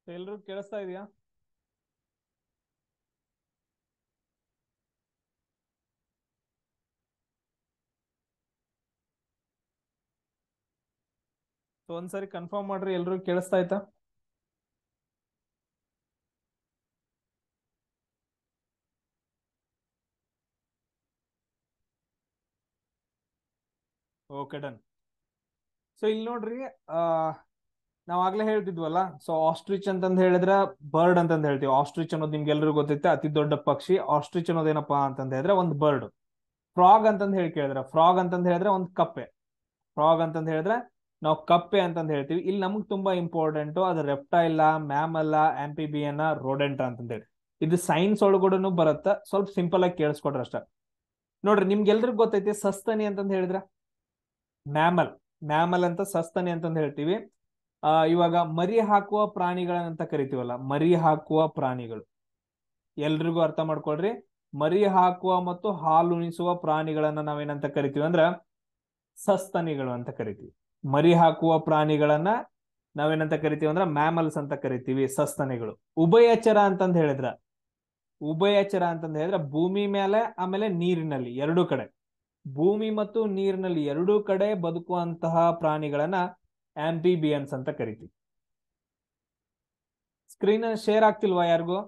ಎಲ್ರು ಕೇಳಿಸ್ತಾ ಇದೆಯಾ? ಸೊ ಒಂದ್ಸರಿ ಕನ್ಫರ್ಮ್ ಮಾಡ್ರಿ, ಎಲ್ರು ಕೇಳಿಸ್ತಾ ಆಯ್ತಾ? Okay, done. ಸೊ ಇಲ್ಲಿ ನೋಡ್ರಿ, ಆ ನಾವ್ ಆಗ್ಲೇ ಹೇಳ್ತಿದ್ವಲ್ಲ, ಸೊ ಆಸ್ಟ್ರಿಚ್ ಅಂತಂದ್ ಹೇಳಿದ್ರೆ ಬರ್ಡ್ ಅಂತಂದ್ ಹೇಳ್ತೀವಿ. ಆಸ್ಟ್ರಿಚ್ ಅನ್ನೋದು ನಿಮ್ಗೆ ಎಲ್ರಿಗೂ ಗೊತ್ತೈತೆ, ಅತಿ ದೊಡ್ಡ ಪಕ್ಷಿ. ಆಸ್ಟ್ರಿಚ್ ಅನ್ನೋದೇನಪ್ಪಾ ಅಂತಂದ್ ಹೇಳಿದ್ರೆ ಒಂದು ಬರ್ಡ್. ಫ್ರಾಗ್ ಅಂತಂದ್ ಹೇಳಿ ಕೇಳಿದ್ರೆ, ಫ್ರಾಗ್ ಅಂತಂದ್ ಹೇಳಿದ್ರೆ ಒಂದು ಕಪ್ಪೆ. ಫ್ರಾಗ್ ಅಂತಂದ್ ಹೇಳಿದ್ರೆ ನಾವು ಕಪ್ಪೆ ಅಂತಂದ್ ಹೇಳ್ತೀವಿ. ಇಲ್ಲಿ ನಮ್ಗೆ ತುಂಬಾ ಇಂಪಾರ್ಟೆಂಟ್ ಅದು ರೆಪ್ಟೈಲ್, ಮ್ಯಾಮಲ್ಲ, ಆಂಪಿಬಿಯನ್, ರೋಡೆಂಟ್ ಅಂತಂದ್ ಹೇಳಿ. ಇದು ಸೈನ್ಸ್ ಒಳಗೂಡನು ಬರುತ್ತ. ಸ್ವಲ್ಪ ಸಿಂಪಲ್ ಆಗಿ ಕೇಳಿಸ್ಕೊಡ್ರಿ ಅಷ್ಟ. ನೋಡ್ರಿ, ನಿಮ್ಗೆಲ್ರಿಗೂ ಗೊತ್ತೈತಿ ಸಸ್ತನಿ ಅಂತಂದ್ ಹೇಳಿದ್ರೆ ಮ್ಯಾಮಲ್. ಮ್ಯಾಮಲ್ ಅಂತ ಸಸ್ತನಿ ಅಂತಂದ್ ಹೇಳ್ತೀವಿ. ಇವಾಗ ಮರಿ ಹಾಕುವ ಪ್ರಾಣಿಗಳನ್ನಂತ ಕರಿತೀವಲ್ಲ, ಮರಿ ಹಾಕುವ ಪ್ರಾಣಿಗಳು ಎಲ್ರಿಗೂ ಅರ್ಥ ಮಾಡ್ಕೊಳ್ರಿ. ಮರಿ ಹಾಕುವ ಮತ್ತು ಹಾಲುಣಿಸುವ ಪ್ರಾಣಿಗಳನ್ನ ನಾವೇನಂತ ಕರಿತೀವಿ ಅಂದ್ರ ಸಸ್ತನಿಗಳು ಅಂತ ಕರಿತೀವಿ. ಮರಿ ಹಾಕುವ ಪ್ರಾಣಿಗಳನ್ನ ನಾವೇನಂತ ಕರಿತೀವಿ ಅಂದ್ರ ಮ್ಯಾಮಲ್ಸ್ ಅಂತ ಕರಿತೀವಿ, ಸಸ್ತನಿಗಳು. ಉಭಯಚರ ಅಂತಂದ್ ಹೇಳಿದ್ರ, ಉಭಯಚರ ಅಂತಂದ್ ಹೇಳಿದ್ರೆ ಭೂಮಿ ಮೇಲೆ ಆಮೇಲೆ ನೀರಿನಲ್ಲಿ ಎರಡೂ ಕಡೆ, ಭೂಮಿ ಮತ್ತು ನೀರಿನಲ್ಲಿ ಎರಡೂ ಕಡೆ ಬದುಕುವಂತಹ ಪ್ರಾಣಿಗಳನ್ನ ಆಂಪಿಬಿಯನ್ಸ್ ಅಂತ ಕರಿತೀವಿ. ಸ್ಕ್ರೀನ್ ಶೇರ್ ಆಗ್ತಿಲ್ವಾ ಯಾರಿಗೂ?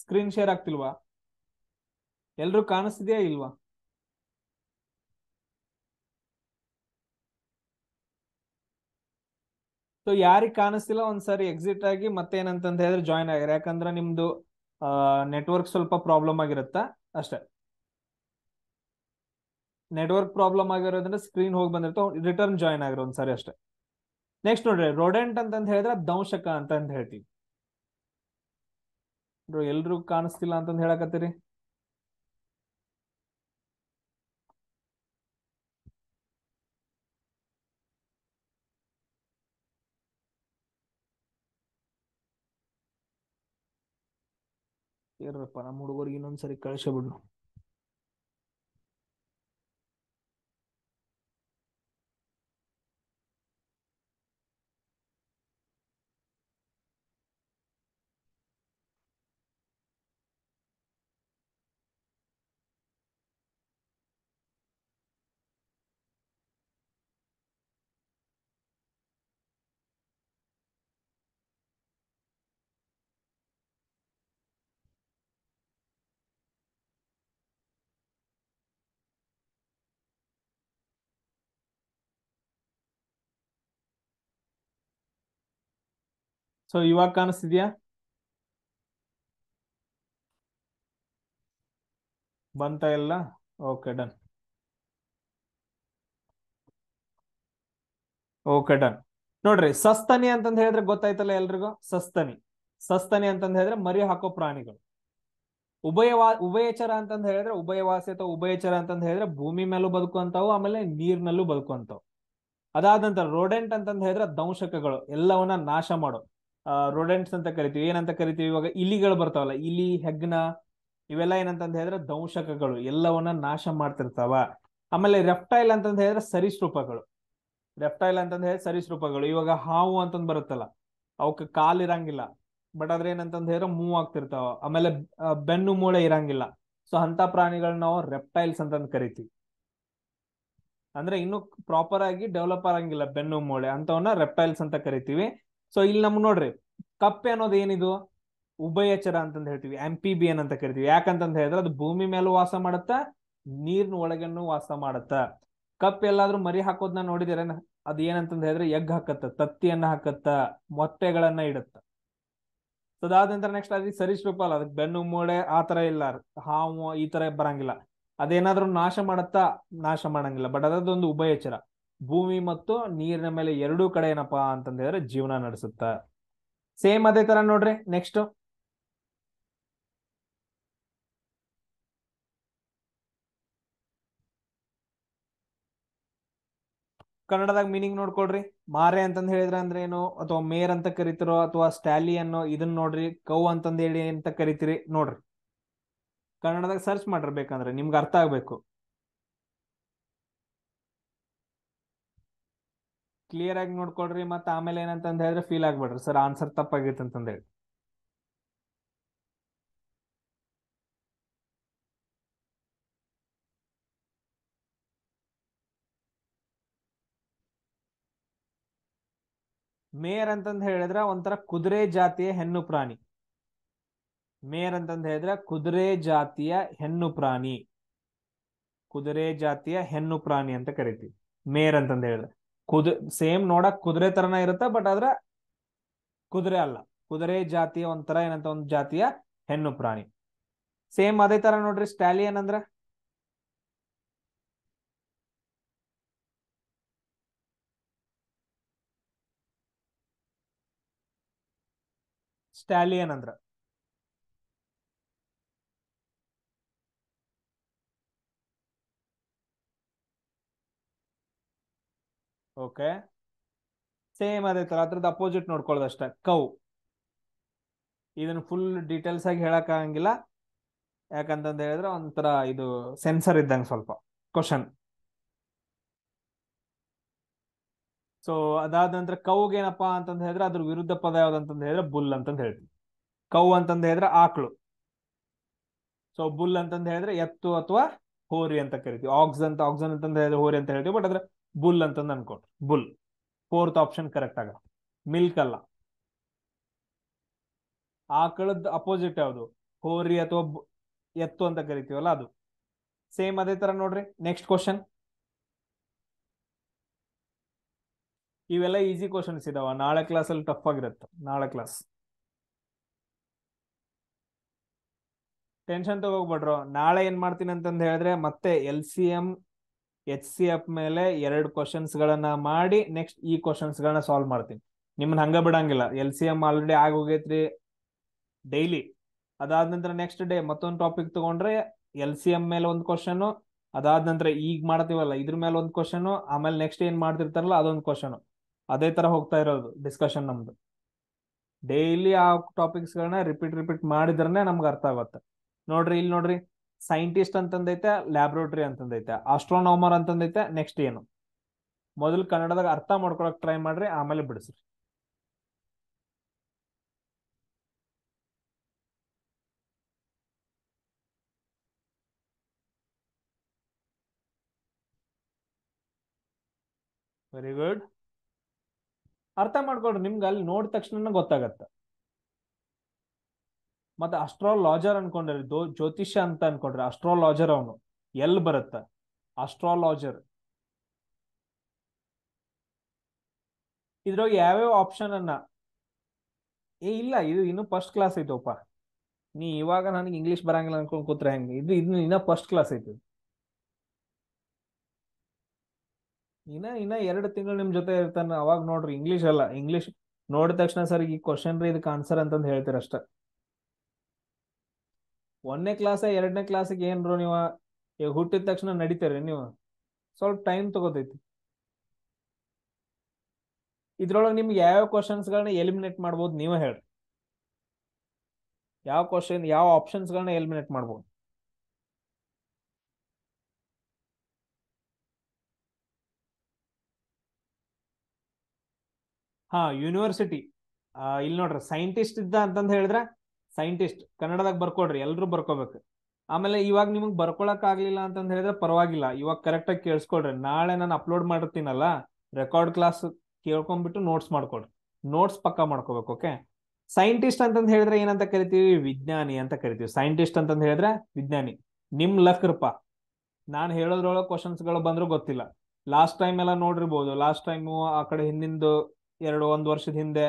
ಸ್ಕ್ರೀನ್ ಶೇರ್ ಆಗ್ತಿಲ್ವಾ? ಎಲ್ರು ಕಾಣಿಸ್ತಿದ್ಯಾ ಇಲ್ವಾ? ಸೊ ಯಾರಿಗ್ ಕಾಣಿಸ್ತಿಲ್ಲ ಒಂದ್ಸರಿ ಎಕ್ಸಿಟ್ ಆಗಿ ಮತ್ತೇನಂತಂದ ಹೇಳಿದ್ರೆ ಜಾಯ್ನ್ ಆಗಿರ. ಯಾಕಂದ್ರೆ ನಿಮ್ದು ನೆಟ್ವರ್ಕ್ ಸ್ವಲ್ಪ ಪ್ರಾಬ್ಲಮ್ ಆಗಿರುತ್ತಾ ಅಷ್ಟೇ. ನೆಟ್ವರ್ಕ್ ಪ್ರಾಬ್ಲಮ್ ಆಗಿರೋದ್ರಿಂದ ಸ್ಕ್ರೀನ್ ಹೋಗಿ ಬಂದಿರ್ತಾವ, ರಿಟರ್ನ್ ಜಾಯ್ನ್ ಆಗಿರೋ ಒಂದ್ಸರಿ ಅಷ್ಟೇ. ನೆಕ್ಸ್ಟ್ ನೋಡ್ರಿ, ರೋಡೆಂಟ್ ಅಂತಂದ್ ಹೇಳಿದ್ರೆ ದಂಶಕ ಅಂತಂದ್ ಹೇಳ್ತೀವಿ. ಎಲ್ರು ಕಾಣಿಸ್ತಿಲ್ಲ ಅಂತಂದ್ ಹೇಳಕತ್ತೀರಿ. ಇರ್ರಪ್ಪ, ನಮ್ಮ ಹುಡುಗರಿಗೆ ಇನ್ನೊಂದ್ಸರಿ ಕಳ್ಸಬಿಡ್ನು. ಸೊ ಇವಾಗ ಕಾಣಿಸ್ತಿದ್ಯಾ? ಬಂತ ಎಲ್ಲ? Okay, done. Okay, done. ನೋಡ್ರಿ, ಸಸ್ತನಿ ಅಂತಂದ್ ಹೇಳಿದ್ರೆ ಗೊತ್ತಾಯ್ತಲ್ಲ ಎಲ್ರಿಗೂ. ಸಸ್ತನಿ, ಸಸ್ತನಿ ಅಂತಂದ್ ಹೇಳಿದ್ರೆ ಮರಿ ಹಾಕೋ ಪ್ರಾಣಿಗಳು. ಉಭಯಚರ ಅಂತಂದ್ ಹೇಳಿದ್ರೆ ಉಭಯವಾಸಿ ಅಥವಾ ಉಭಯಚರ ಅಂತಂದ್ ಹೇಳಿದ್ರೆ ಭೂಮಿ ಮೇಲೂ ಬದುಕುವಂತಾವು, ಆಮೇಲೆ ನೀರ್ನಲ್ಲೂ ಬದುಕುವಂತಾವು. ಅದಾದ ನಂತರ ರೋಡೆಂಟ್ ಅಂತಂದ್ ಹೇಳಿದ್ರೆ ದಂಶಕಗಳು, ಎಲ್ಲವನ್ನ ನಾಶ ಮಾಡೋ ರೋಡೆಂಟ್ಸ್ ಅಂತ ಕರಿತೀವಿ. ಏನಂತ ಕರಿತೀವಿ? ಇವಾಗ ಇಲಿಗಳು ಬರ್ತಾವಲ್ಲ, ಇಲಿ, ಹೆಗ್ನ, ಇವೆಲ್ಲ ಏನಂತಂದ್ ಹೇಳಿದ್ರೆ ದಂಶಕಗಳು, ಎಲ್ಲವನ್ನ ನಾಶ ಮಾಡ್ತಿರ್ತಾವ. ಆಮೇಲೆ ರೆಪ್ಟೈಲ್ ಅಂತಂದ್ ಹೇಳಿದ್ರೆ ಸರೀಸೃಪಗಳು. ರೆಪ್ಟೈಲ್ ಅಂತಂದ್ ಹೇಳಿ ಸರೀಸೃಪಗಳು. ಇವಾಗ ಹಾವು ಅಂತಂದ್ ಬರುತ್ತಲ್ಲ, ಅವಕ್ಕೆ ಕಾಲ್ ಇರಂಗಿಲ್ಲ, ಬಟ್ ಆದ್ರೆ ಏನಂತಂದ್ ಹೇಳಿದ್ರೆ ಮೂವ್ ಆಗ್ತಿರ್ತಾವ. ಆಮೇಲೆ ಬೆನ್ನು ಮೂಳೆ ಇರಂಗಿಲ್ಲ. ಸೊ ಅಂತ ಪ್ರಾಣಿಗಳನ್ನ ನಾವು ರೆಪ್ಟೈಲ್ಸ್ ಅಂತಂದ್ ಕರಿತೀವಿ. ಅಂದ್ರೆ ಇನ್ನು ಪ್ರಾಪರ್ ಆಗಿ ಡೆವಲಪ್ ಆಗಂಗಿಲ್ಲ ಬೆನ್ನು ಮೂಳೆ, ಅಂತವನ್ನ ರೆಪ್ಟೈಲ್ಸ್ ಅಂತ ಕರಿತೀವಿ. ಸೊ ಇಲ್ಲಿ ನಮ್ಗೆ ನೋಡ್ರಿ, ಕಪ್ಪೆ ಅನ್ನೋದು ಏನಿದು? ಉಭಯಚರ ಅಂತಂದ್ ಹೇಳ್ತೀವಿ, ಆಂಪಿಬಿಯನ್ ಅಂತ ಕರಿತೀವಿ. ಯಾಕಂತಂದ್ ಹೇಳಿದ್ರೆ ಅದು ಭೂಮಿ ಮೇಲೂ ವಾಸ ಮಾಡುತ್ತ, ನೀರಿನ ಒಳಗನ್ನು ವಾಸ ಮಾಡುತ್ತ. ಕಪ್ ಎಲ್ಲಾದ್ರೂ ಮರಿ ಹಾಕೋದ್ನ ನೋಡಿದಿರೇನ? ಅದ್ ಏನಂತಂದ್ ಹೇಳಿದ್ರೆ ಎಗ್ ಹಾಕತ್ತ, ತತ್ತಿಯನ್ನ ಹಾಕತ್ತ, ಮೊಟ್ಟೆಗಳನ್ನ ಇಡುತ್ತ. ಅದಾದ ನಂತರ ನೆಕ್ಸ್ಟ್ ಅದ್ ಸರೀಸೃಪ ಅಲ್ಲ, ಅದಕ್ಕೆ ಬೆನ್ನು ಮೂಳೆ ಆತರ ಇಲ್ಲ, ಹಾವು ಈ ತರ ಬರಂಗಿಲ್ಲ. ಅದೇನಾದ್ರೂ ನಾಶ ಮಾಡತ್ತಾ? ನಾಶ ಮಾಡಂಗಿಲ್ಲ. ಬಟ್ ಅದೊಂದು ಉಭಯಚರ, ಭೂಮಿ ಮತ್ತು ನೀರಿನ ಮೇಲೆ ಎರಡೂ ಕಡೆ ಏನಪ್ಪಾ ಅಂತಂದ್ ಹೇಳಿದ್ರೆ ಜೀವನ ನಡೆಸುತ್ತ. ಸೇಮ್ ಅದೇ ತರ ನೋಡ್ರಿ ನೆಕ್ಸ್ಟ್. ಕನ್ನಡದಾಗ ಮೀನಿಂಗ್ ನೋಡ್ಕೊಳ್ರಿ. ಮಾರೆ ಅಂತಂದ್ ಹೇಳಿದ್ರೆ ಅಂದ್ರೆ ಏನು, ಅಥವಾ ಮೇರ್ ಅಂತ ಕರಿತಿರೋ, ಅಥವಾ ಸ್ಟ್ಯಾಲಿ ಅನ್ನೋ ಇದನ್ನ ನೋಡ್ರಿ. ಕೌ ಅಂತಂದ್ ಹೇಳಿ ಅಂತ ಕರಿತೀರಿ ನೋಡ್ರಿ. ಕನ್ನಡದಾಗ ಸರ್ಚ್ ಮಾಡ್ರಿ ಬೇಕಂದ್ರೆ, ನಿಮ್ಗೆ ಅರ್ಥ ಆಗ್ಬೇಕು. ಕ್ಲಿಯರ್ ಆಗಿ ನೋಡ್ಕೊಳ್ರಿ, ಮತ್ತೆ ಆಮೇಲೆ ಏನಂತಂದ್ ಹೇಳಿದ್ರೆ ಫೀಲ್ ಆಗ್ಬೇಡ್ರಿ ಸರ್ ಆನ್ಸರ್ ತಪ್ಪಾಗೈತೆ ಅಂತಂದ್ ಹೇಳಿ. ಮೇರ್ ಅಂತಂದ್ ಹೇಳಿದ್ರೆ ಒಂಥರ ಕುದುರೆ ಜಾತಿಯ ಹೆಣ್ಣು ಪ್ರಾಣಿ. ಮೇರ್ ಅಂತಂದ್ ಹೇಳಿದ್ರೆ ಕುದುರೆ ಜಾತಿಯ ಹೆಣ್ಣು ಪ್ರಾಣಿ, ಕುದುರೆ ಜಾತಿಯ ಹೆಣ್ಣು ಪ್ರಾಣಿ ಅಂತ ಕರಿತೀವಿ ಮೇರ್ ಅಂತಂದ್ ಹೇಳಿದ್ರೆ. ಸೇಮ್ ನೋಡಕ್ ಕುದುರೆ ತರನ ಇರುತ್ತೆ, ಬಟ್ ಆದ್ರೆ ಕುದುರೆ ಅಲ್ಲ, ಕುದುರೆ ಜಾತಿಯ ಒಂಥರ ಏನಂತ ಒಂದು ಜಾತಿಯ ಹೆಣ್ಣು ಪ್ರಾಣಿ. ಸೇಮ್ ಅದೇ ತರ ನೋಡ್ರಿ ಸ್ಟಾಲಿಯನ್ ಅಂದ್ರ ಸ್ಟಾಲಿಯನ್ ಅಂದ್ರ ಓಕೆ. ಸೇಮ್ ಅದೇ ತರ ಅದ್ರದ್ದು ಅಪೋಸಿಟ್ ನೋಡ್ಕೊಳ್ಳೋದಷ್ಟೇ ಕೌ. ಇದನ್ನ ಫುಲ್ ಡೀಟೇಲ್ಸ್ ಆಗಿ ಹೇಳಕ್ ಆಗಂಗಿಲ್ಲ, ಯಾಕಂತಂದ ಹೇಳಿದ್ರೆ ಒಂಥರ ಇದು ಸೆನ್ಸರ್ ಇದ್ದಂಗೆ ಸ್ವಲ್ಪ ಕ್ವಶನ್. ಸೊ ಅದಾದ ನಂತರ ಕೌಗೆ ಏನಪ್ಪಾ ಅಂತಂದ ಹೇಳಿದ್ರೆ ಅದ್ರ ವಿರುದ್ಧ ಪದ ಯಾವ್ದಂತಂದ ಹೇಳಿದ್ರೆ ಬುಲ್ ಅಂತಂದ ಹೇಳ್ತೀವಿ. ಕೌ ಅಂತಂದ ಹೇಳಿದ್ರೆ ಆಕಳು, ಸೊ ಬುಲ್ ಅಂತಂದ ಹೇಳಿದ್ರೆ ಎತ್ತು ಅಥವಾ ಹೋರಿ ಅಂತ ಕರಿತೀವಿ. ಆಕ್ಸನ್ ಅಂತಂದ ಹೇಳಿದ್ರೆ ಹೋರಿ ಅಂತ ಹೇಳ್ತೀವಿ, ಬಟ್ ಅದ್ರ ಬುಲ್ ಅಂತಂದ ಅನ್ಕೊಟ್ರಿ ಬುಲ್. ಫೋರ್ತ್ ಆಪ್ಷನ್ ಕರೆಕ್ಟ್ ಆಗ. ಮಿಲ್ಕ್ ಅಲ್ಲ, ಆಕಳದ ಅಪೋಸಿಟ್ ಯಾವುದು, ಹೋರಿ ಅಥವಾ ಎತ್ತು ಅಂತ ಕರಿತೀವಲ್ಲ ಅದು. ಸೇಮ್ ಅದೇ ತರ ನೋಡ್ರಿ ನೆಕ್ಸ್ಟ್ ಕ್ವಶನ್. ಇವೆಲ್ಲ ಈಸಿ ಕ್ವಶನ್ಸ್ ಇದಾವ, ನಾಳೆ ಕ್ಲಾಸ್ ಅಲ್ಲಿ ಟಫ್ ಆಗಿರುತ್ತೆ. ನಾಳೆ ಕ್ಲಾಸ್ ಟೆನ್ಷನ್ ತಗೋಗ್ಬಿಡ್ರು. ನಾಳೆ ಏನ್ ಮಾಡ್ತೀನಿ ಅಂತಂದ ಹೇಳಿದ್ರೆ ಮತ್ತೆ LCM HCF ಮೇಲೆ 2 ಕ್ವಶನ್ಸ್ ಗಳನ್ನ ಮಾಡಿ ನೆಕ್ಸ್ಟ್ ಈ ಕ್ವಶನ್ಸ್ ಗಳನ್ನ ಸಾಲ್ವ್ ಮಾಡ್ತೀನಿ. ನಿಮ್ಮನ್ನ ಹಂಗ ಬಿಡಂಗಿಲ್ಲ. LCM ಆಲ್ರೆಡಿ ಆಗಿ ಹೋಗೈತ್ರಿ ಡೈಲಿ. ಅದಾದ ನಂತರ ನೆಕ್ಸ್ಟ್ ಡೇ ಮತ್ತೊಂದು ಟಾಪಿಕ್ ತಗೊಂಡ್ರೆ LCM ಮೇಲೆ ಒಂದು ಕ್ವಶನ್, ಅದಾದ ನಂತರ ಈಗ ಮಾಡ್ತೀವಲ್ಲ ಇದ್ರ ಮೇಲೆ ಒಂದು ಕ್ವಶನ್, ಆಮೇಲೆ ನೆಕ್ಸ್ಟ್ ಏನ್ ಮಾಡ್ತಿರ್ತಾರಲ್ಲ ಅದೊಂದು ಕ್ವಶನ್. ಅದೇ ತರ ಹೋಗ್ತಾ ಇರೋದು ಡಿಸ್ಕಷನ್ ನಮ್ದು. ಡೈಲಿ ಆ ಟಾಪಿಕ್ಸ್ ಗಳನ್ನ ರಿಪೀಟ್ ಮಾಡಿದ್ರನೆ ನಮ್ಗೆ ಅರ್ಥ ಆಗುತ್ತೆ. ನೋಡ್ರಿ ಇಲ್ಲಿ ನೋಡ್ರಿ, ಸೈಂಟಿಸ್ಟ್ ಅಂತಂದೈತೆ, ಲ್ಯಾಬ್ರೋಟರಿ ಅಂತಂದೈತೆ, ಆಸ್ಟ್ರೋನಾಮರ್ ಅಂತಂದೈತೆ. ನೆಕ್ಸ್ಟ್ ಏನು ಮೊದಲು ಕನ್ನಡದಾಗ ಅರ್ಥ ಮಾಡ್ಕೊಳಕ್ ಟ್ರೈ ಮಾಡ್ರಿ, ಆಮೇಲೆ ಬಿಡಿಸ್ರಿ. Very good. ಅರ್ಥ ಮಾಡ್ಕೊಳ್ರಿ, ನಿಮ್ಗೆ ಅಲ್ಲಿ ನೋಡಿದ ತಕ್ಷಣ ಗೊತ್ತಾಗತ್ತ. ಮತ್ತೆ ಅಸ್ಟ್ರಾಲಾಜರ್ ಅನ್ಕೊಂಡ್ರಿ, ಜ್ಯೋತಿಷ್ಯ ಅಂತ ಅನ್ಕೊಂಡ್ರಿ, ಅಸ್ಟ್ರಾಲಾಜರ್ ಅವನು ಎಲ್ಲಿ ಬರುತ್ತ ಅಸ್ಟ್ರಾಲಾಜರ್. ಇದ್ರೊಳಗೆ ಯಾವ್ಯಾವ ಆಪ್ಷನ್ ಅನ್ನ ಇಲ್ಲ, ಇದು ಇನ್ನು ಫಸ್ಟ್ ಕ್ಲಾಸ್ ಐತೋಪ. ನೀ ಇವಾಗ ನನಗೆ ಇಂಗ್ಲಿಷ್ ಬರಂಗಿಲ್ಲ ಅನ್ಕೊಂಡ್ ಕೂತ್ರೆ ಹೆಂಗೆ? ಇದು ಇನ್ನ ಫಸ್ಟ್ ಕ್ಲಾಸ್ ಐತಿ. ಇನ್ನ 2 ತಿಂಗಳು ನಿಮ್ ಜೊತೆ ಇರ್ತಾನ, ಅವಾಗ ನೋಡ್ರಿ. ಇಂಗ್ಲಿಷ್ ಅಲ್ಲ, ಇಂಗ್ಲಿಷ್ ನೋಡಿದ ತಕ್ಷಣ ಸರ್ ಈ ಕ್ವಶನ್ ರೀ ಇದಕ್ಕೆ ಆನ್ಸರ್ ಅಂತಂದ್ ಹೇಳ್ತೀರ ಅಷ್ಟ. 1ನೇ ಕ್ಲಾಸ್ 2ನೇ ಕ್ಲಾಸಿಗೆ ಏನ್ರು ನೀವು ಈಗ ಹುಟ್ಟಿದ ತಕ್ಷಣ ನಡಿತೀರಿ ನೀವು? ಸ್ವಲ್ಪ ಟೈಮ್ ತಗೋತೈತಿ. ಇದ್ರೊಳಗೆ ನಿಮ್ಗೆ ಯಾವ ಕ್ವಶನ್ಸ್ ಗಳನ್ನ ಎಲಿಮಿನೇಟ್ ಮಾಡ್ಬೋದು ನೀವೇ ಹೇಳ್ರಿ. ಯಾವ ಕ್ವಶನ್, ಯಾವ ಆಪ್ಷನ್ಸ್ ಗಳನ್ನ ಎಲಿಮಿನೇಟ್ ಮಾಡ್ಬೋದು? ಹಾ, ಯೂನಿವರ್ಸಿಟಿ. ಇಲ್ಲಿ ನೋಡ್ರಿ, ಸೈಂಟಿಸ್ಟ್ ಇದ್ದ ಅಂತಂದ್ ಹೇಳಿದ್ರೆ ಸೈಂಟಿಸ್ಟ್ ಕನ್ನಡದಾಗ ಬರ್ಕೊಡ್ರಿ, ಎಲ್ರು ಬರ್ಕೋಬೇಕು. ಆಮೇಲೆ ಇವಾಗ ನಿಮ್ಗೆ ಬರ್ಕೊಳಕ್ ಆಗ್ಲಿಲ್ಲ ಅಂತಂದ್ ಹೇಳಿದ್ರೆ ಪರವಾಗಿಲ್ಲ, ಇವಾಗ ಕರೆಕ್ಟ್ ಆಗಿ ಕೇಳಿಸ್ಕೊಡ್ರಿ. ನಾಳೆ ನಾನು ಅಪ್ಲೋಡ್ ಮಾಡಿರ್ತೀನಲ್ಲ ರೆಕಾರ್ಡ್ ಕ್ಲಾಸ್, ಕೇಳ್ಕೊಂಡ್ಬಿಟ್ಟು ನೋಟ್ಸ್ ಮಾಡ್ಕೊಡ್ರಿ. ನೋಟ್ಸ್ ಪಕ್ಕಾ ಮಾಡ್ಕೋಬೇಕು. ಓಕೆ. ಸೈಂಟಿಸ್ಟ್ ಅಂತಂದ್ ಹೇಳಿದ್ರೆ ಏನಂತ ಕರಿತೀವಿ? ವಿಜ್ಞಾನಿ ಅಂತ ಕರಿತೀವಿ. ಸೈಂಟಿಸ್ಟ್ ಅಂತಂದ್ ಹೇಳಿದ್ರೆ ವಿಜ್ಞಾನಿ. ನಿಮ್ ಲಕ್ರಪ್ಪ, ನಾನು ಹೇಳೋದ್ರೊಳಗೆ ಕ್ವಶನ್ಸ್ ಗಳು ಬಂದ್ರು ಗೊತ್ತಿಲ್ಲ. ಲಾಸ್ಟ್ ಟೈಮ್ ಎಲ್ಲ ನೋಡಿರ್ಬೋದು. ಲಾಸ್ಟ್ ಟೈಮು ಆ ಕಡೆ ಹಿಂದಿಂದು 1 ವರ್ಷದ ಹಿಂದೆ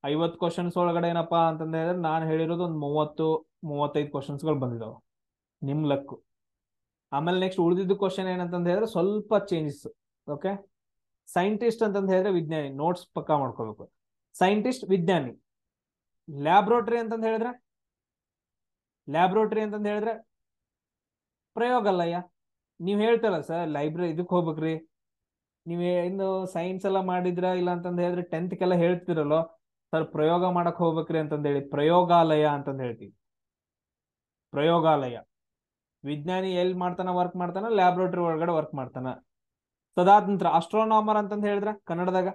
50 ಕ್ವಶನ್ಸ್ ಒಳಗಡೆ ಏನಪ್ಪಾ ಅಂತಂದ ಹೇಳಿದ್ರೆ ನಾನು ಹೇಳಿರೋದು ಒಂದು 30-35 ಕ್ವಶನ್ಸ್ ಗಳು ಬಂದಿದಾವ. ನಿಮ್ ಲಕ್. ಆಮೇಲೆ ನೆಕ್ಸ್ಟ್ ಉಳಿದಿದ್ದು ಕ್ವಶನ್ ಏನಂತಂದ ಹೇಳಿದ್ರೆ ಸ್ವಲ್ಪ ಚೇಂಜಸ್. ಓಕೆ. ಸೈಂಟಿಸ್ಟ್ ಅಂತಂದ ಹೇಳಿದ್ರೆ ವಿಜ್ಞಾನಿ, ನೋಟ್ಸ್ ಪಕ್ಕಾ ಮಾಡ್ಕೋಬೇಕು. ಸೈಂಟಿಸ್ಟ್ ವಿಜ್ಞಾನಿ. ಲ್ಯಾಬ್ರೋಟರಿ ಅಂತಂದ ಹೇಳಿದ್ರೆ, ಲ್ಯಾಬ್ರೋಟರಿ ಅಂತಂದ ಹೇಳಿದ್ರೆ ಪ್ರಯೋಗ ಅಲ್ಲಯ್ಯ. ನೀವ್ ಹೇಳ್ತಾರಲ್ಲ ಸರ್ ಲೈಬ್ರರಿ ಇದಕ್ ಹೋಗ್ಬೇಕ್ರಿ, ನೀವ್ ಇನ್ನು ಸೈನ್ಸ್ ಎಲ್ಲ ಮಾಡಿದ್ರ ಇಲ್ಲ ಅಂತಂದ ಹೇಳಿದ್ರೆ 10th ಹೇಳ್ತಿರಲ್ಲೋ ಸರ್ ಪ್ರಯೋಗ ಮಾಡಕ್ ಹೋಗ್ಬೇಕ್ರಿ ಅಂತಂದ ಹೇಳಿ ಪ್ರಯೋಗಾಲಯ ಅಂತಂದ ಹೇಳ್ತೀವಿ. ಪ್ರಯೋಗಾಲಯ. ವಿಜ್ಞಾನಿ ಎಲ್ಲಿ ಮಾಡ್ತಾನ ವರ್ಕ್ ಮಾಡ್ತಾನ? ಲ್ಯಾಬ್ರೋಟರಿ ಒಳಗಡೆ ವರ್ಕ್ ಮಾಡ್ತಾನ. ತದಾದ ನಂತರ ಅಸ್ಟ್ರೋನಾಮರ್ ಅಂತಂದ ಹೇಳಿದ್ರ ಕನ್ನಡದಾಗ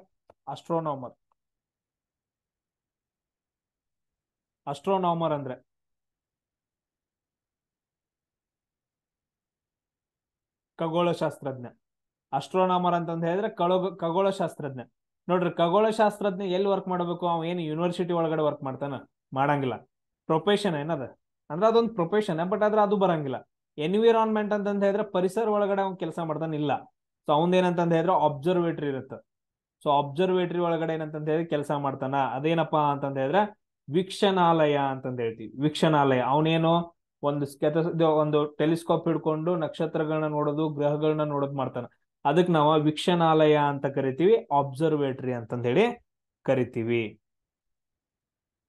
ಅಸ್ಟ್ರೋನಾಮರ್. ಅಸ್ಟ್ರೋನಾಮರ್ ಅಂದ್ರೆ ಖಗೋಳಶಾಸ್ತ್ರಜ್ಞ. ಅಸ್ಟ್ರೋನಾಮರ್ ಅಂತಂದ ಹೇಳಿದ್ರೆ ಖಗೋಳಶಾಸ್ತ್ರಜ್ಞ. ನೋಡ್ರಿ, ಖಗೋಳಶಾಸ್ತ್ರಜ್ಞ ಎಲ್ಲಿ ವರ್ಕ್ ಮಾಡಬೇಕು? ಅವ ಏನು ಯೂನಿವರ್ಸಿಟಿ ಒಳಗಡೆ ವರ್ಕ್ ಮಾಡ್ತಾನ? ಮಾಡಂಗಿಲ್ಲ. ಪ್ರೊಫೆಷನ್ ಏನದ ಅಂದ್ರೆ ಅದೊಂದು ಪ್ರೊಫೆಷನ್, ಬಟ್ ಆದ್ರೆ ಅದು ಬರಂಗಿಲ್ಲ. ಎನ್ವಿರಾನ್ಮೆಂಟ್ ಅಂತಂದ ಹೇಳಿದ್ರೆ ಪರಿಸರ ಒಳಗಡೆ ಅವ್ನ್ ಕೆಲಸ ಮಾಡ್ತಾನ ಇಲ್ಲ. ಸೊ ಅವಂದ ಏನಂತಂದ ಹೇಳಿದ್ರೆ ಅಬ್ಸರ್ವೇಟರಿ ಇರುತ್ತೆ. ಸೊ ಅಬ್ಸರ್ವೇಟರಿ ಒಳಗಡೆ ಏನಂತಂದ ಹೇಳಿದ್ರೆ ಕೆಲಸ ಮಾಡ್ತಾನ. ಅದೇನಪ್ಪಾ ಅಂತಂದ ಹೇಳಿದ್ರೆ ವೀಕ್ಷಣಾಲಯ ಅಂತಂದ ಹೇಳ್ತೀವಿ. ವೀಕ್ಷಣಾಲಯ ಅವನೇನು ಒಂದು ಟೆಲಿಸ್ಕೋಪ್ ಹಿಡ್ಕೊಂಡು ನಕ್ಷತ್ರಗಳನ್ನ ನೋಡೋದು, ಗ್ರಹಗಳನ್ನ ನೋಡೋದು ಮಾಡ್ತಾನ. ಅದಕ್ಕೆ ನಾವು ವೀಕ್ಷಣಾಲಯ ಅಂತ ಕರಿತೀವಿ, ಅಬ್ಸರ್ವೇಟರಿ ಅಂತಂದ ಹೇಳಿ ಕರಿತೀವಿ.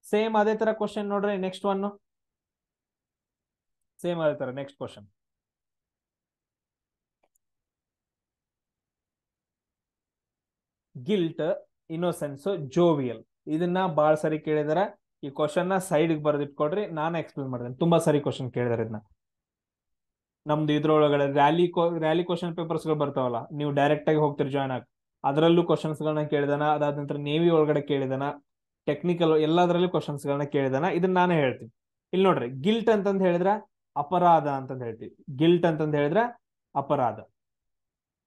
ಸೇಮ್ ಅದೇ ತರ ಕ್ವಶನ್ ನೋಡ್ರಿ, ನೆಕ್ಸ್ಟ್ ಒನ್ ಸೇಮ್ ಅದೇ ತರ next question. Guilt, innocence, jovial. ಇದನ್ನ ಬಾಳ್ ಸರಿ ಕೇಳಿದಾರ. ಈ ಕ್ವಶನ್ ನ ಸೈಡ್ ಬರೆದಿಟ್ಕೊಡ್ರಿ, ನಾನು ಎಕ್ಸ್ಪ್ಲೇನ್ ಮಾಡ್ತೇನೆ. ತುಂಬಾ ಸರಿ ಕ್ವಶನ್ ಕೇಳಿದಾರೆ ಇದನ್ನ. ನಮ್ದು ಇದ್ರೊಳಗಡೆ ರ್ಯಾಲಿ ಕ್ವಶನ್ ಪೇಪರ್ಸ್ ಗಳು ಬರ್ತಾವಲ್ಲ, ನೀವು ಡೈರೆಕ್ಟ್ ಆಗಿ ಹೋಗ್ತೀರಿ ಜಾಯ್ನ್ ಆಗಿ, ಅದರಲ್ಲೂ ಕ್ವಶನ್ಸ್ ಗಳನ್ನ ಕೇಳಿದಾನ. ಅದಾದ ನಂತರ ನೇವಿ ಒಳಗಡೆ ಕೇಳಿದಾನ, ಟೆಕ್ನಿಕಲ್ ಎಲ್ಲದರಲ್ಲೂ ಕ್ವಶನ್ಸ್ ಗಳನ್ನ ಕೇಳಿದಾನ. ಇದನ್ನ ನಾನೇ ಹೇಳ್ತೀನಿ. ಇಲ್ಲಿ ನೋಡ್ರಿ, ಗಿಲ್ಟ್ ಅಂತಂದ್ ಹೇಳಿದ್ರ ಅಪರಾಧ ಅಂತಂದ್ ಹೇಳ್ತೀವಿ. ಗಿಲ್ಟ್ ಅಂತಂದ್ ಹೇಳಿದ್ರ ಅಪರಾಧ.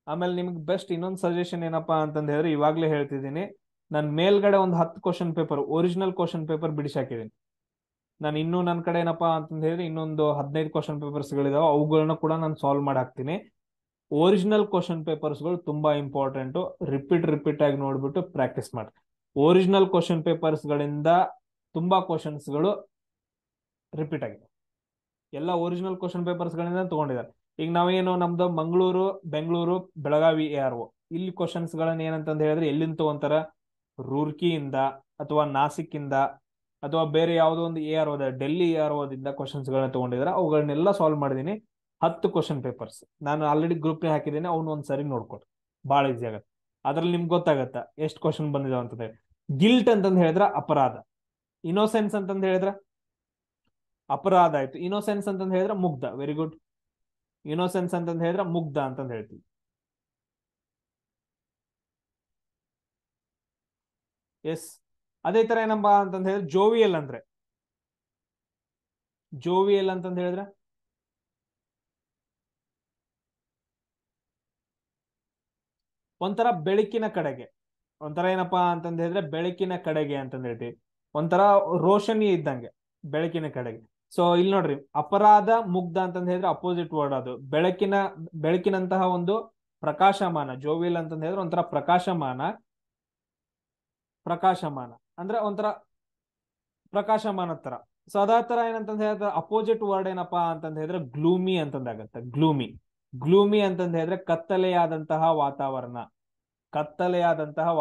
ಆಮೇಲೆ ನಿಮ್ಗೆ ಬೆಸ್ಟ್ ಇನ್ನೊಂದು ಸಜೆಷನ್ ಏನಪ್ಪಾ ಅಂತಂದ್ ಹೇಳಿದ್ರೆ, ಇವಾಗ್ಲೇ ಹೇಳ್ತಿದ್ದೀನಿ, ನಾನು ಮೇಲ್ಗಡೆ ಒಂದು 10 question paper, original question paper ಬಿಡಿಸಿ ಹಾಕಿದ್ದೀನಿ. ನಾನು ಇನ್ನೂ ನನ್ನ ಕಡೆ ಏನಪ್ಪಾ ಅಂತಂದ್ ಹೇಳಿದ್ರೆ ಇನ್ನೊಂದು 15 ಕ್ವಶನ್ ಪೇಪರ್ಸ್ ಗಳಿದಾವೆ, ಅವುಗಳನ್ನ ಕೂಡ ನಾನು ಸಾಲ್ವ್ ಮಾಡಿ ಹಾಕ್ತೀನಿ. ಒರಿಜಿನಲ್ ಕ್ವಶನ್ ಪೇಪರ್ಸ್ ಗಳು ತುಂಬಾ ಇಂಪಾರ್ಟೆಂಟ್. ರಿಪೀಟ್ ಆಗಿ ನೋಡ್ಬಿಟ್ಟು ಪ್ರಾಕ್ಟೀಸ್ ಮಾಡಿ. ಒರಿಜಿನಲ್ ಕ್ವಶನ್ ಪೇಪರ್ಸ್ ಗಳಿಂದ ತುಂಬಾ ಕ್ವಶನ್ಸ್ ಗಳು ರಿಪೀಟ್ ಆಗಿದೆ. ಎಲ್ಲ ಒರಿಜಿನಲ್ ಕ್ವಶನ್ ಪೇಪರ್ಸ್ ಗಳಿಂದ ತಗೊಂಡಿದ್ದಾರೆ. ಈಗ ನಾವೇನು ನಮ್ದು ಮಂಗಳೂರು, ಬೆಂಗಳೂರು, ಬೆಳಗಾವಿ ARO, ಇಲ್ಲಿ ಕ್ವಶನ್ಸ್ ಗಳನ್ನ ಏನಂತಂದ್ ಹೇಳಿದ್ರೆ ಎಲ್ಲಿಂದ ತಗೊಂತಾರ? ರೂರ್ಕಿಯಿಂದ ಅಥವಾ ನಾಸಿಕ್ ಇಂದ ಅಥವಾ ಬೇರೆ ಯಾವುದೋ ಒಂದು ARO, ಡೆಲ್ಲಿ ARO ದಿಂದ ಕ್ವಶನ್ಸ್ ಗಳನ್ನ ತಗೊಂಡಿದ್ದಾರೆ. ಅವುಗಳನ್ನೆಲ್ಲ ಸಾಲ್ವ್ ಮಾಡಿದೀನಿ. 10 ಕ್ವಶನ್ ಪೇಪರ್ಸ್ ನಾನು ಆಲ್ರೆಡಿ ಗ್ರೂಪ್ ನೇ ಹಾಕಿದ್ದೀನಿ, ಅವ್ನು ಒಂದ್ಸರಿ ನೋಡ್ಕೊಡ್ರಿ, ಬಹಳ ಈಸಿ ಆಗತ್ತೆ. ಅದ್ರಲ್ಲಿ ನಿಮ್ಗೆ ಗೊತ್ತಾಗತ್ತ ಎಷ್ಟು ಕ್ವಶನ್ ಬಂದಿದಾವ ಅಂತ ಹೇಳಿ. ಗಿಲ್ಟ್ ಅಂತಂದ್ ಹೇಳಿದ್ರ ಅಪರಾಧ, ಇನ್ನೋಸೆನ್ಸ್ ಅಂತಂದ್ ಹೇಳಿದ್ರ ಅಪರಾಧ ಆಯ್ತು, ಇನ್ನೋಸೆನ್ಸ್ ಅಂತಂದ್ ಹೇಳಿದ್ರ ಮುಗ್ಧ. Very good. ಇನ್ನೋಸೆನ್ಸ್ ಅಂತಂದ್ ಹೇಳಿದ್ರ ಮುಗ್ಧ ಅಂತಂದ್ ಹೇಳ್ತೀವಿ. ಎಸ್. ಅದೇ ತರ ಏನಪ್ಪಾ ಅಂತಂದ್ ಹೇಳಿದ್ರೆ ಜೋವಿಯಲ್ ಅಂದ್ರೆ, ಜೋವಿಯಲ್ ಅಂತಂದ್ ಹೇಳಿದ್ರೆ ಒಂಥರ ಬೆಳಕಿನ ಕಡೆಗೆ, ಒಂಥರ ಏನಪ್ಪಾ ಅಂತಂದ್ ಹೇಳಿದ್ರೆ ಬೆಳಕಿನ ಕಡೆಗೆ ಅಂತಂದ್ ಹೇಳ್ತೀವಿ. ಒಂಥರ ರೋಷನಿ ಇದ್ದಂಗೆ ಬೆಳಕಿನ ಕಡೆಗೆ. ಸೊ ಇಲ್ಲಿ ನೋಡ್ರಿ, ಅಪರಾಧ, ಮುಗ್ಧ ಅಂತಂದ್ ಹೇಳಿದ್ರೆ ಅಪೋಸಿಟ್ ವರ್ಡ್. ಅದು ಬೆಳಕಿನಂತಹ ಒಂದು ಪ್ರಕಾಶಮಾನ. ಜೋವಿಯಲ್ ಅಂತಂದ್ ಹೇಳಿದ್ರೆ ಒಂಥರ ಪ್ರಕಾಶಮಾನ ಅಂದ್ರೆ ಒಂಥರ ಪ್ರಕಾಶಮಾನ ತರ. ಸೊ ಅದೇ ತರ ಏನಂತಂದ್ ಹೇಳಿದ್ರೆ ಅಪೋಸಿಟ್ ವರ್ಡ್ ಏನಪ್ಪಾ ಅಂತಂದ್ ಹೇಳಿದ್ರೆ ಗ್ಲೂಮಿ ಅಂತಂದಾಗತ್ತೆ. ಗ್ಲೂಮಿ ಅಂತಂದ್ ಹೇಳಿದ್ರೆ ಕತ್ತಲೆಯಾದಂತಹ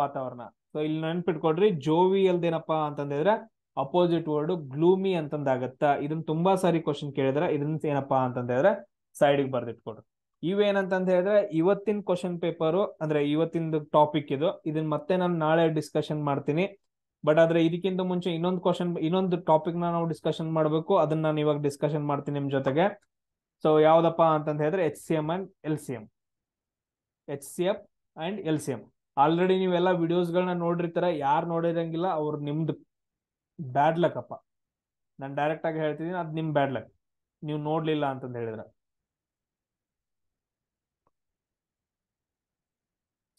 ವಾತಾವರಣ. ಸೊ ಇಲ್ಲಿ ನೆನ್ಪಿಟ್ಕೊಡ್ರಿ, ಜೋವಿಯಲ್ದೇನಪ್ಪಾ ಅಂತಂದ್ ಹೇಳಿದ್ರೆ ಅಪೋಸಿಟ್ ವರ್ಡ್ ಗ್ಲೂಮಿ ಅಂತಂದಾಗತ್ತ. ಇದನ್ನ ತುಂಬಾ ಸಾರಿ ಕ್ವಶನ್ ಕೇಳಿದ್ರೆ ಇದನ್ನ ಏನಪ್ಪಾ ಅಂತಂದ್ ಹೇಳಿದ್ರೆ ಸೈಡ್ಗೆ ಬರ್ದಿಟ್ಕೊಡ್ರಿ. ಇವೇನಂತಂದ್ ಹೇಳಿದ್ರೆ ಇವತ್ತಿನ ಕ್ವಶನ್ ಪೇಪರ್, ಅಂದ್ರೆ ಇವತ್ತಿನ ಟಾಪಿಕ್ ಇದನ್ನ ಮತ್ತೆ ನಾನು ನಾಳೆ ಡಿಸ್ಕಷನ್ ಮಾಡ್ತೀನಿ. ಬಟ್ ಆದ್ರೆ ಇದಕ್ಕಿಂತ ಮುಂಚೆ ಇನ್ನೊಂದು ಟಾಪಿಕ್ ನಾವು ಡಿಸ್ಕಷನ್ ಮಾಡಬೇಕು. ಅದನ್ನ ನಾನು ಇವಾಗ ಡಿಸ್ಕಷನ್ ಮಾಡ್ತೀನಿ ನಿಮ್ ಜೊತೆಗೆ. ಸೊ ಯಾವ್ದಪ್ಪಾ ಅಂತಂದ್ ಹೇಳಿದ್ರೆ HCM and LCM. HCF and LCM already ನೀವೆಲ್ಲ ವಿಡಿಯೋಸ್ ಗಳನ್ನ ನೋಡಿರ್ತಾರ. ಯಾರು ನೋಡಿರಂಗಿಲ್ಲ ಅವ್ರು ನಿಮ್ದು ಬ್ಯಾಡ್ ಲಕ್ ಅಪ್ಪ. ನಾನು ಡೈರೆಕ್ಟ್ ಆಗಿ ಹೇಳ್ತಿದ್ದೀನಿ, ಅದ್ ನಿಮ್ ಬ್ಯಾಡ್ ಲಕ್, ನೀವು ನೋಡ್ಲಿಲ್ಲ ಅಂತಂದ್ ಹೇಳಿದ್ರೆ.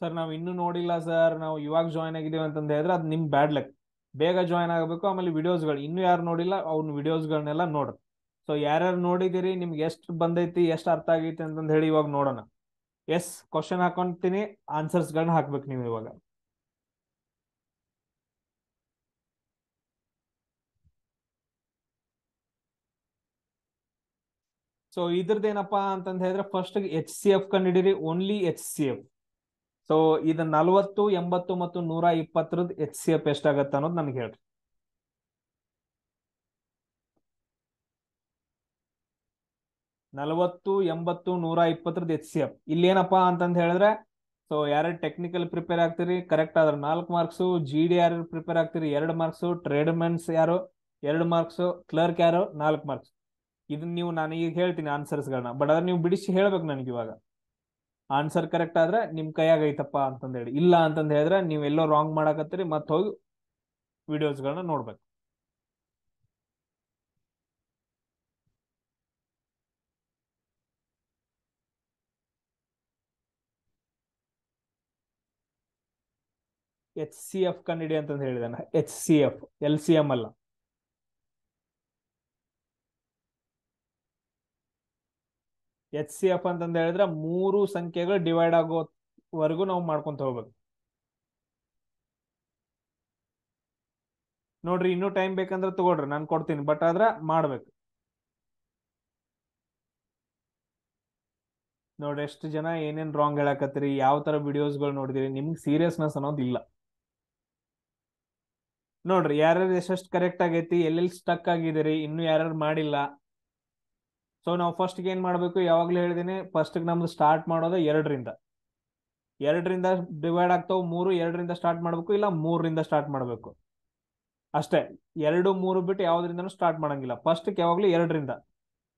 ಸರ್ ನಾವು ಇನ್ನೂ ನೋಡಿಲ್ಲ ಸರ್, ನಾವು ಇವಾಗ ಜಾಯ್ನ್ ಆಗಿದ್ದೀವಿ ಅಂತಂದ್ ಹೇಳಿದ್ರೆ ಅದು ನಿಮ್ ಬ್ಯಾಡ್ ಲಕ್. ಬೇಗ ಜಾಯ್ನ್ ಆಗಬೇಕು. ಆಮೇಲೆ ವಿಡಿಯೋಸ್ಗಳು ಇನ್ನೂ ಯಾರು ನೋಡಿಲ್ಲ ಅವ್ನ ವಿಡಿಯೋಸ್ಗಳನ್ನೆಲ್ಲ ನೋಡ್ರಿ. ಸೊ ಯಾರ್ಯಾರು ನೋಡಿದಿರಿ, ನಿಮ್ಗೆ ಎಷ್ಟು ಬಂದೈತಿ, ಎಷ್ಟು ಅರ್ಥ ಆಗೈತಿ ಅಂತಂದ್ ಹೇಳಿ ಇವಾಗ ನೋಡೋಣ. ಎಸ್, ಕ್ವಶನ್ ಹಾಕೊಂತೀನಿ, ಆನ್ಸರ್ಸ್ ಗಳನ್ನ ಹಾಕ್ಬೇಕು ನೀವು ಇವಾಗ. ಸೊ ಇದ್ರದ್ದೇನಪ್ಪಾ ಅಂತಂದ್ ಹೇಳಿದ್ರೆ ಫಸ್ಟ್ HCF ಕಂಡಿಡಿರಿ, ಓನ್ಲಿ HCF. ಸೊ ಇದು 40, 80 ಮತ್ತು 120 HCF ಎಷ್ಟಾಗತ್ತ ಅನ್ನೋದು ನನಗೆ ಹೇಳ್ರಿ. 40, 80, 120 HCF. ಇಲ್ಲಿ ಏನಪ್ಪಾ ಅಂತಂದ್ ಹೇಳಿದ್ರೆ, ಸೊ ಯಾರ್ಯಾರು ಟೆಕ್ನಿಕಲ್ ಪ್ರಿಪೇರ್ ಆಗ್ತೀರಿ ಕರೆಕ್ಟ್ ಆದ್ರೆ 4 ಮಾರ್ಕ್ಸ್, GD ಯಾರು ಪ್ರಿಪೇರ್ ಆಗ್ತೀರಿ 2 ಮಾರ್ಕ್ಸ್, ಟ್ರೇಡ್ಮೆನ್ಸ್ ಯಾರು 2 ಮಾರ್ಕ್ಸ್, ಕ್ಲರ್ಕ್ ಯಾರು 4 ಮಾರ್ಕ್ಸ್. ಇದನ್ನ ನೀವು ನಾನು ಈಗ ಹೇಳ್ತೀನಿ ಆನ್ಸರ್ಸ್ ಗಳನ್ನ, ಬಟ್ ಅದ್ರ ನೀವು ಬಿಡಿಸಿ ಹೇಳ್ಬೇಕು ನನಗೆ ಇವಾಗ. ಆನ್ಸರ್ ಕರೆಕ್ಟ್ ಆದ್ರೆ ನಿಮ್ ಕೈಯಾಗ ಐತಪ್ಪ ಅಂತಂದ ಹೇಳಿ. ಇಲ್ಲ ಅಂತಂದ ಹೇಳಿದ್ರೆ ನೀವೆಲ್ಲೋ ರಾಂಗ್ ಮಾಡಕತ್ತೀರಿ, ಮತ್ತೆ ಹೋಗಿ ವಿಡಿಯೋಸ್ಗಳನ್ನ ನೋಡ್ಬೇಕು. HCF ಕಂಡಿಡಿ ಅಂತಂದು ಹೇಳಿದಾನೆ. HCF, LCM ಅಲ್ಲ. HCF ಅಂತಂದ ಹೇಳಿದ್ರೆ 3 ಸಂಖ್ಯೆಗಳು ಡಿವೈಡ್ ಆಗೋವರೆಗೂ ನಾವು ಮಾಡ್ಕೊಂತ ಹೋಗ್ಬೇಕು. ನೋಡ್ರಿ, ಇನ್ನೂ ಟೈಮ್ ಬೇಕಂದ್ರೆ ತಗೊಳ್ರಿ, ನಾನು ಕೊಡ್ತೀನಿ, ಬಟ್ ಆದ್ರ ಮಾಡ್ಬೇಕು. ನೋಡ್ರಿ ಎಷ್ಟು ಜನ ಏನೇನ್ ರಾಂಗ್ ಹೇಳಕತ್ತೀರಿ, ಯಾವ ತರ ವಿಡಿಯೋಸ್ಗಳು ನೋಡಿದಿರಿ, ನಿಮ್ಗೆ ಸೀರಿಯಸ್ನೆಸ್ ಅನ್ನೋದು ಇಲ್ಲ. ನೋಡ್ರಿ ಯಾರ್ಯಾರು ಎಷ್ಟೆಷ್ಟು ಕರೆಕ್ಟ್ ಆಗೈತಿ, ಎಲ್ಲೆಲ್ಲಿ ಸ್ಟಕ್ ಆಗಿದಿರಿ, ಇನ್ನು ಯಾರ್ಯಾರು ಮಾಡಿಲ್ಲ. ಸೊ ನಾವು ಫಸ್ಟ್ ಏನ್ ಮಾಡ್ಬೇಕು, ಯಾವಾಗ್ಲೂ ಹೇಳಿದೀನಿ, ಫಸ್ಟ್ ನಮ್ದು ಸ್ಟಾರ್ಟ್ ಮಾಡೋದು 2ರಿಂದ. 2ರಿಂದ ಡಿವೈಡ್ ಆಗ್ತಾವ 3, 2ರಿಂದ ಸ್ಟಾರ್ಟ್ ಮಾಡ್ಬೇಕು, ಇಲ್ಲ 3ರಿಂದ ಸ್ಟಾರ್ಟ್ ಮಾಡ್ಬೇಕು ಅಷ್ಟೇ. 2, 3 ಬಿಟ್ಟು ಯಾವ್ದ್ರಿಂದನೂ ಸ್ಟಾರ್ಟ್ ಮಾಡಂಗಿಲ್ಲ. ಫಸ್ಟ್ ಯಾವಾಗ್ಲೂ 2ರಿಂದ.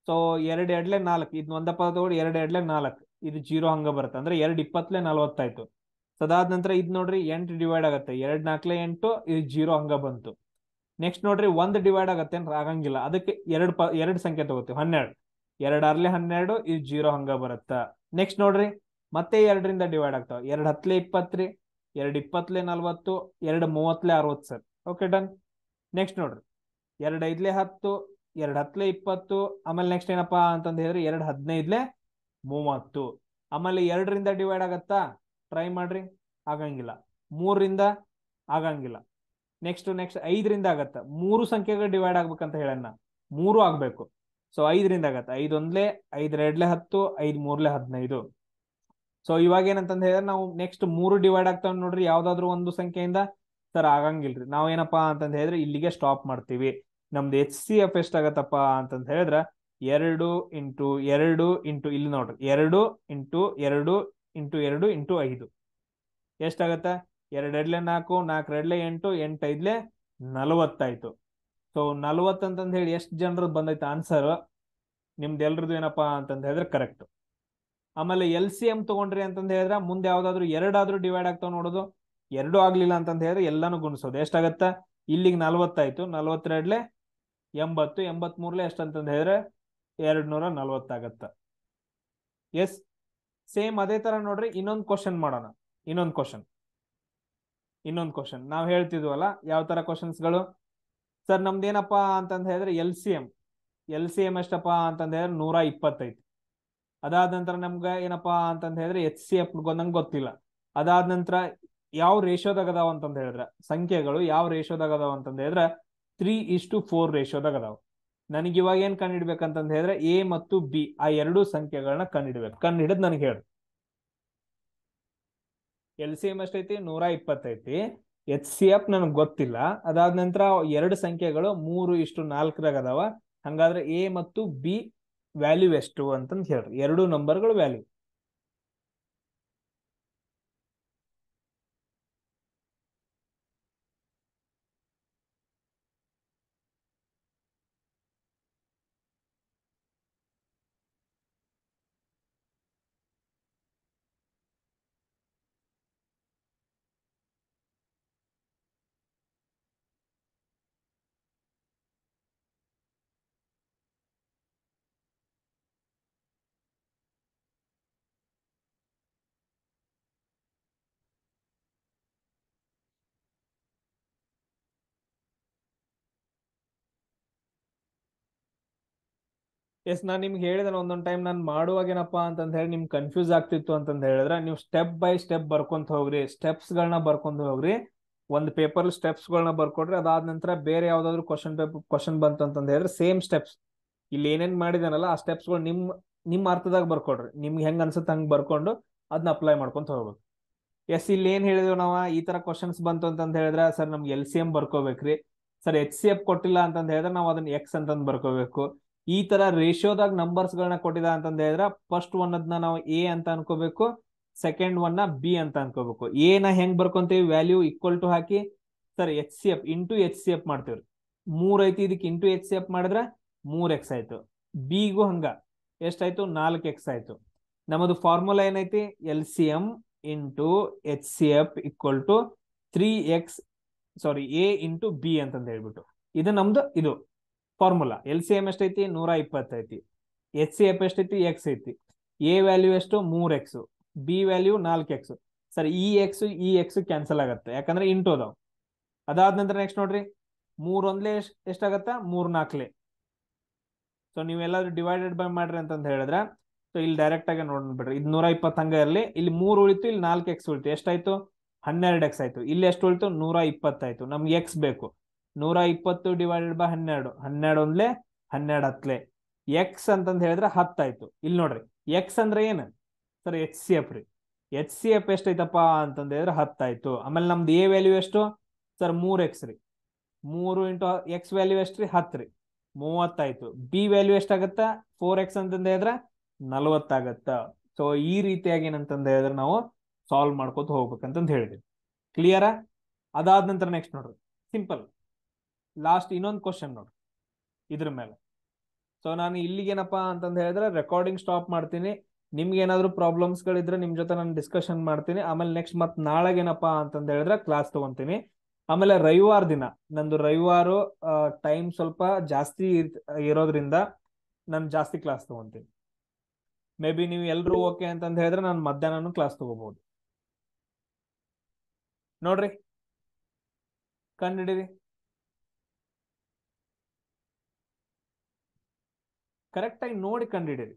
ಸೊ 2 ಎಡ್ಲೆ 4, ಇದ್ ಒಂದ ಪದ ತಗೊಂಡು 2 ಎಡ್ಲೆ 4, ಇದು 0 ಹಂಗ ಬರುತ್ತೆ. ಅಂದ್ರೆ 2 20 40 ಆಯ್ತು. ಅದಾದ ನಂತರ ಇದ್ ನೋಡ್ರಿ 8 ಡಿವೈಡ್ ಆಗತ್ತೆ, 2 4 8, ಇದು 0 ಹಂಗ ಬಂತು. ನೆಕ್ಸ್ಟ್ ನೋಡ್ರಿ 1 ಡಿವೈಡ್ ಆಗತ್ತೆ, ಆಗಂಗಿಲ್ಲ. ಅದಕ್ಕೆ 2 ಸಂಖ್ಯೆ ತಗೋತೀವಿ, 12, 2 6 12, ಇದು 0 ಹಂಗ ಬರುತ್ತ. ನೆಕ್ಸ್ಟ್ ನೋಡ್ರಿ ಮತ್ತೆ 2ರಿಂದ ಡಿವೈಡ್ ಆಗ್ತಾವ, 2 10 20 ರೀ, 2 20 40, 2 30 60 ಸರ್. Okay done. ನೆಕ್ಸ್ಟ್ ನೋಡ್ರಿ 2 5 10, 2 10 20, ಆಮೇಲೆ ನೆಕ್ಸ್ಟ್ ಏನಪ್ಪಾ ಅಂತಂದ ಹೇಳಿದ್ರೆ 2 15 30. ಆಮೇಲೆ 2ರಿಂದ ಡಿವೈಡ್ ಆಗತ್ತಾ, ಟ್ರೈ ಮಾಡ್ರಿ, ಆಗಂಗಿಲ್ಲ. 3ರಿಂದ ಆಗಂಗಿಲ್ಲ. ನೆಕ್ಸ್ಟ್ 5ರಿಂದ ಆಗತ್ತ. 3 ಸಂಖ್ಯೆಗಳು ಡಿವೈಡ್ ಆಗ್ಬೇಕಂತ ಹೇಳಣ್ಣ, 3 ಆಗ್ಬೇಕು. ಸೊ 5ರಿಂದ ಆಗತ್ತ, 5 1 5 2 10, 5 3 15. ಸೊ ಇವಾಗ ಏನಂತಂದ ಹೇಳಿದ್ರೆ ನಾವು ನೆಕ್ಸ್ಟ್ 3 ಡಿವೈಡ್ ಆಗ್ತಾವ ನೋಡ್ರಿ, ಯಾವ್ದಾದ್ರು ಒಂದು ಸಂಖ್ಯೆಯಿಂದ. ಸರ್ ಆಗಂಗಿಲ್ರಿ, ನಾವ್ ಏನಪ್ಪಾ ಅಂತಂದ ಹೇಳಿದ್ರೆ ಇಲ್ಲಿಗೆ ಸ್ಟಾಪ್ ಮಾಡ್ತೀವಿ. ನಮ್ದು HCF ಎಷ್ಟಾಗತ್ತಪ್ಪ ಅಂತಂದ ಹೇಳಿದ್ರೆ 2 ಇಂಟು 2 ಇಂಟು, ಇಲ್ಲಿ ನೋಡ್ರಿ 2 ಇಂಟು 2 ಇಂಟು 2 ಇಂಟು 5 ಎಷ್ಟಾಗತ್ತ? 2 2 4, 4 2 8, 8 5 40 ಆಯ್ತು. ಸೊ 40 ಅಂತಂದ ಹೇಳಿ ಎಷ್ಟು ಜನರದ್ದು ಬಂದೈತೆ ಆನ್ಸರ್? ನಿಮ್ದು ಎಲ್ರದ್ದು ಏನಪ್ಪಾ ಅಂತಂದ ಹೇಳಿದ್ರೆ ಕರೆಕ್ಟ್. ಆಮೇಲೆ LCM ತಗೊಂಡ್ರಿ ಅಂತಂದ ಹೇಳಿದ್ರೆ ಮುಂದೆ ಯಾವ್ದಾದ್ರು 2 ಡಿವೈಡ್ ಆಗ್ತಾವ ನೋಡೋದು. 2 ಆಗ್ಲಿಲ್ಲ ಅಂತಂದ ಹೇಳಿದ್ರೆ ಎಲ್ಲಾನು ಗುಣಿಸೋದು. ಎಷ್ಟಾಗತ್ತ? ಇಲ್ಲಿಗೆ 40 ಆಯ್ತು, 42 80, 83 ಎಷ್ಟಂತಂದ ಹೇಳಿದ್ರೆ 240 ಆಗತ್ತ. ಎಸ್, ಸೇಮ್ ಅದೇ ತರ ನೋಡ್ರಿ ಇನ್ನೊಂದು ಕ್ವಶನ್ ಮಾಡೋಣ. ಇನ್ನೊಂದು ಕ್ವಶನ್ ನಾವ್ ಹೇಳ್ತಿದ್ವಲ್ಲ, ಯಾವ ತರ ಕ್ವಶನ್ಸ್ಗಳು? ಸರ್ ನಮ್ದೇನಪ್ಪಾ ಅಂತಂದ ಹೇಳಿದ್ರೆ ಎಲ್ ಸಿ ಎಂ ಎಷ್ಟಪ್ಪಾ ಅಂತಂದ ಹೇಳಿದ್ರೆ 125. ಅದಾದ ನಂತರ ನಮ್ಗೆ ಏನಪ್ಪಾ ಅಂತಂದ ಹೇಳಿದ್ರೆ HCF ನಂಗೆ ಗೊತ್ತಿಲ್ಲ. ಅದಾದ ನಂತರ ಯಾವ ರೇಷೋದಾಗ ಅದಾವ ಅಂತಂದ ಹೇಳಿದ್ರೆ, ಸಂಖ್ಯೆಗಳು ಯಾವ ರೇಷೋದಾಗ ಅದಾವ ಅಂತಂದ ಹೇಳಿದ್ರೆ 3:4 ರೇಷೋದಾಗ ಅದಾವ. ನನಗೆ ಇವಾಗ ಏನ್ ಕಂಡಿಡ್ಬೇಕಂತಂದ ಹೇಳಿದ್ರೆ A ಮತ್ತು B ಆ 2 ಸಂಖ್ಯೆಗಳನ್ನ ಕಂಡಿಡ್ಬೇಕು. ಕಂಡಿಡಿದ್ ನನಗೆ ಹೇಳಿ. LCM ಎಷ್ಟೈತಿ? 120 ಐತಿ. HCF ನನಗೆ ಗೊತ್ತಿಲ್ಲ. ಅದಾದ ನಂತರ 2 ಸಂಖ್ಯೆಗಳು 3:4 ಅದಾವ. ಹಂಗಾದ್ರೆ A ಮತ್ತು B ವ್ಯಾಲ್ಯೂ ಎಷ್ಟು ಅಂತಂದು ಹೇಳ್ರಿ, 2 ನಂಬರ್ಗಳು ವ್ಯಾಲ್ಯೂ. ಎಸ್, ನಾನು ನಿಮ್ಗೆ ಹೇಳಿದ್ರೆ ಒಂದೊಂದು ಟೈಮ್ ನಾನು ಮಾಡುವಾಗ ಏನಪ್ಪಾ ಅಂತಂದ ಹೇಳಿ ನಿಮ್ಗೆ ಕನ್ಫ್ಯೂಸ್ ಆಗ್ತಿತ್ತು ಅಂತಂದ ಹೇಳಿದ್ರೆ, ನೀವು ಸ್ಟೆಪ್ ಬೈ ಸ್ಟೆಪ್ ಬರ್ಕೊಂತ ಹೋಗ್ರಿ, ಸ್ಟೆಪ್ಸ್ಗಳನ್ನ ಬರ್ಕೊಂತ ಹೋಗ್ರಿ. ಒಂದು ಪೇಪರ್ ಸ್ಟೆಪ್ಸ್ಗಳನ್ನ ಬರ್ಕೊಡ್ರಿ. ಅದಾದ ನಂತರ ಬೇರೆ ಯಾವ್ದಾದ್ರು ಕ್ವಶನ್ ಬಂತು ಅಂತಂದ ಹೇಳಿದ್ರೆ ಸೇಮ್ ಸ್ಟೆಪ್ಸ್ ಇಲ್ಲಿ ಏನೇನ್ ಮಾಡಿದಾನಲ್ಲ ಆ ಸ್ಟೆಪ್ಸ್ಗಳು ನಿಮ್ಮ ಅರ್ಥದಾಗ ಬರ್ಕೊಡ್ರಿ. ನಿಮ್ಗೆ ಹೆಂಗ್ ಅನ್ಸುತ್ತೆ ಹಂಗ್ ಬರ್ಕೊಂಡು ಅದನ್ನ ಅಪ್ಲೈ ಮಾಡ್ಕೊಂತ ಹೋಗ್ಬೇಕು. ಎಸ್, ಇಲ್ಲಿ ಏನ್ ಹೇಳಿದ್ವಿ ನಾವು, ಈ ತರ ಕ್ವಶನ್ಸ್ ಬಂತು ಅಂತಂದ ಹೇಳಿದ್ರೆ ಸರ್ ನಮ್ಗೆ LCM ಬರ್ಕೋಬೇಕ್ರಿ. ಸರ್ HCF ಕೊಟ್ಟಿಲ್ಲ ಅಂತಂದ ಹೇಳಿದ್ರೆ ನಾವು ಅದನ್ನ X ಅಂತಂದ್ ಬರ್ಕೋಬೇಕು. ಈ ತರ ರೇಷಿಯೋದಾಗ ನಂಬರ್ಸ್ ಗಳನ್ನ ಕೊಟ್ಟಿದ ಅಂತಂದ ಹೇಳಿದ್ರೆ ಫಸ್ಟ್ ಒನ್ ಅದನ್ನ ನಾವು A ಅಂತ ಅನ್ಕೋಬೇಕು, ಸೆಕೆಂಡ್ ಒನ್ ನ B ಅಂತ ಅನ್ಕೋಬೇಕು. A ನ ಹೆಂಗ್ ಬರ್ಕೊಂತೀವಿ? ವ್ಯಾಲ್ಯೂ ಈಕ್ವಲ್ ಟು ಹಾಕಿ ಸರ್ HCF ಇಂಟು HCF ಮಾಡ್ತೀವ್ರಿ. 3 ಐತಿ, ಇದಕ್ಕೆ ಇಂಟು HCF ಮಾಡಿದ್ರೆ 3x ಆಯ್ತು. B ಗೂ ಹಂಗ ಎಷ್ಟಾಯ್ತು? 4x ಆಯ್ತು. ನಮ್ಮದು ಫಾರ್ಮುಲಾ ಏನೈತಿ, LCM into HCF equal to 3x A into B ಅಂತಂದ ಹೇಳ್ಬಿಟ್ಟು ಇದು ನಮ್ದು ಇದು ಫಾರ್ಮುಲಾ. LCM ಎಷ್ಟೈತಿ, 120 ಐತಿ. HCF ಎಷ್ಟೈತಿ, ಎಕ್ಸ್ ಐತಿ. ಎ ವ್ಯಾಲ್ಯೂ ಎಷ್ಟು, 3x. B value 4x. Sir ಈ ಎಕ್ಸ್ ಕ್ಯಾನ್ಸಲ್ ಆಗತ್ತೆ, ಯಾಕಂದ್ರೆ ಇಂಟು ಅದಾವ. ಅದಾದ ನಂತರ ನೆಕ್ಸ್ಟ್ ನೋಡ್ರಿ, 3 ಎಷ್ಟಾಗತ್ತ, 3 4. ಸೊ ನೀವೆಲ್ಲಾದ್ರೂ ಡಿವೈಡೆಡ್ ಬೈ ಮಾಡ್ರಿ ಅಂತಂದ ಹೇಳಿದ್ರೆ, ಸೊ ಇಲ್ಲಿ ಡೈರೆಕ್ಟ್ ಆಗಿ ನೋಡ್ಬಿಡ್ರಿ, ಇದು 120 ಹಂಗ ಇರಲಿ. ಇಲ್ಲಿ 3 ಉಳಿತು, ಇಲ್ಲಿ 4x ಉಳಿತು. ಎಷ್ಟಾಯ್ತು, 12x ಆಯ್ತು. ಇಲ್ಲಿ ಎಷ್ಟು ಉಳಿತು, 120 ಆಯ್ತು. ನಮ್ಗೆ ಎಕ್ಸ್ ಬೇಕು. 120 ಡಿವೈಡೆಡ್ ಬೈ 12, 12 ಒಂದ್ಲೆ 12 ಹತ್ಲೆ. ಎಕ್ಸ್ ಅಂತಂದ ಹೇಳಿದ್ರೆ 10 ಆಯ್ತು. ಇಲ್ಲಿ ನೋಡ್ರಿ, ಎಕ್ಸ್ ಅಂದ್ರೆ ಏನು ಸರ್, HCF ರೀ. HCF ಎಷ್ಟೈತಪ್ಪ ಅಂತಂದ ಹೇಳಿದ್ರೆ 10 ಆಯ್ತು. ಆಮೇಲೆ ನಮ್ದು ಎ ವ್ಯಾಲ್ಯೂ ಎಷ್ಟು ಸರ್, 3x ರೀ. 3 ಇಂಟು ಎಕ್ಸ್ ವ್ಯಾಲ್ಯೂ ಎಷ್ಟು ರೀ, 10 ರೀ, 30 ಆಯ್ತು. ಬಿ ವ್ಯಾಲ್ಯೂ ಎಷ್ಟಾಗತ್ತ, 4x ಅಂತಂದ ಹೇಳಿದ್ರೆ 40 ಆಗತ್ತ. ಸೊ ಈ ರೀತಿಯಾಗಿ ಏನಂತಂದ ಹೇಳಿದ್ರೆ ನಾವು ಸಾಲ್ವ್ ಮಾಡ್ಕೋತ ಹೋಗ್ಬೇಕಂತಂದ ಹೇಳಿದ್ವಿ. ಕ್ಲಿಯರಾ? ಅದಾದ ನಂತರ ನೆಕ್ಸ್ಟ್ ನೋಡ್ರಿ, ಸಿಂಪಲ್ ಲಾಸ್ಟ್ ಇನ್ನೊಂದು ಕ್ವಶನ್ ನೋಡ್ರಿ ಇದ್ರ ಮೇಲೆ. ಸೊ ನಾನು ಇಲ್ಲಿಗೇನಪ್ಪಾ ಅಂತಂದ ಹೇಳಿದ್ರೆ ರೆಕಾರ್ಡಿಂಗ್ ಸ್ಟಾಪ್ ಮಾಡ್ತೀನಿ. ನಿಮ್ಗೆ ಏನಾದ್ರು ಪ್ರಾಬ್ಲಮ್ಸ್ ಗಳಿದ್ರೆ ನಿಮ್ ಜೊತೆ ನಾನು ಡಿಸ್ಕಷನ್ ಮಾಡ್ತೀನಿ. ಆಮೇಲೆ ನೆಕ್ಸ್ಟ್ ನಾಳೆಗೇನಪ್ಪಾ ಅಂತಂದ ಹೇಳಿದ್ರೆ ಕ್ಲಾಸ್ ತಗೊಂತೀನಿ. ಆಮೇಲೆ ರವಿವಾರ ದಿನ ನಂದು ರವಿವಾರ ಟೈಮ್ ಸ್ವಲ್ಪ ಜಾಸ್ತಿ ಇರೋದ್ರಿಂದ ನಾನು ಜಾಸ್ತಿ ಕ್ಲಾಸ್ ತಗೊಂತೀನಿ. ಮೇ ಬಿ ನೀವು ಎಲ್ರು ಓಕೆ ಅಂತಂದ ಹೇಳಿದ್ರೆ ನಾನು ಮಧ್ಯಾಹ್ನ ಕ್ಲಾಸ್ ತಗೋಬಹುದು. ನೋಡ್ರಿ, ಕಂಡಿಡಿರಿ, ಕರೆಕ್ಟ್ ಆಗಿ ನೋಡಿ ಕಂಡಿಡಿರಿ.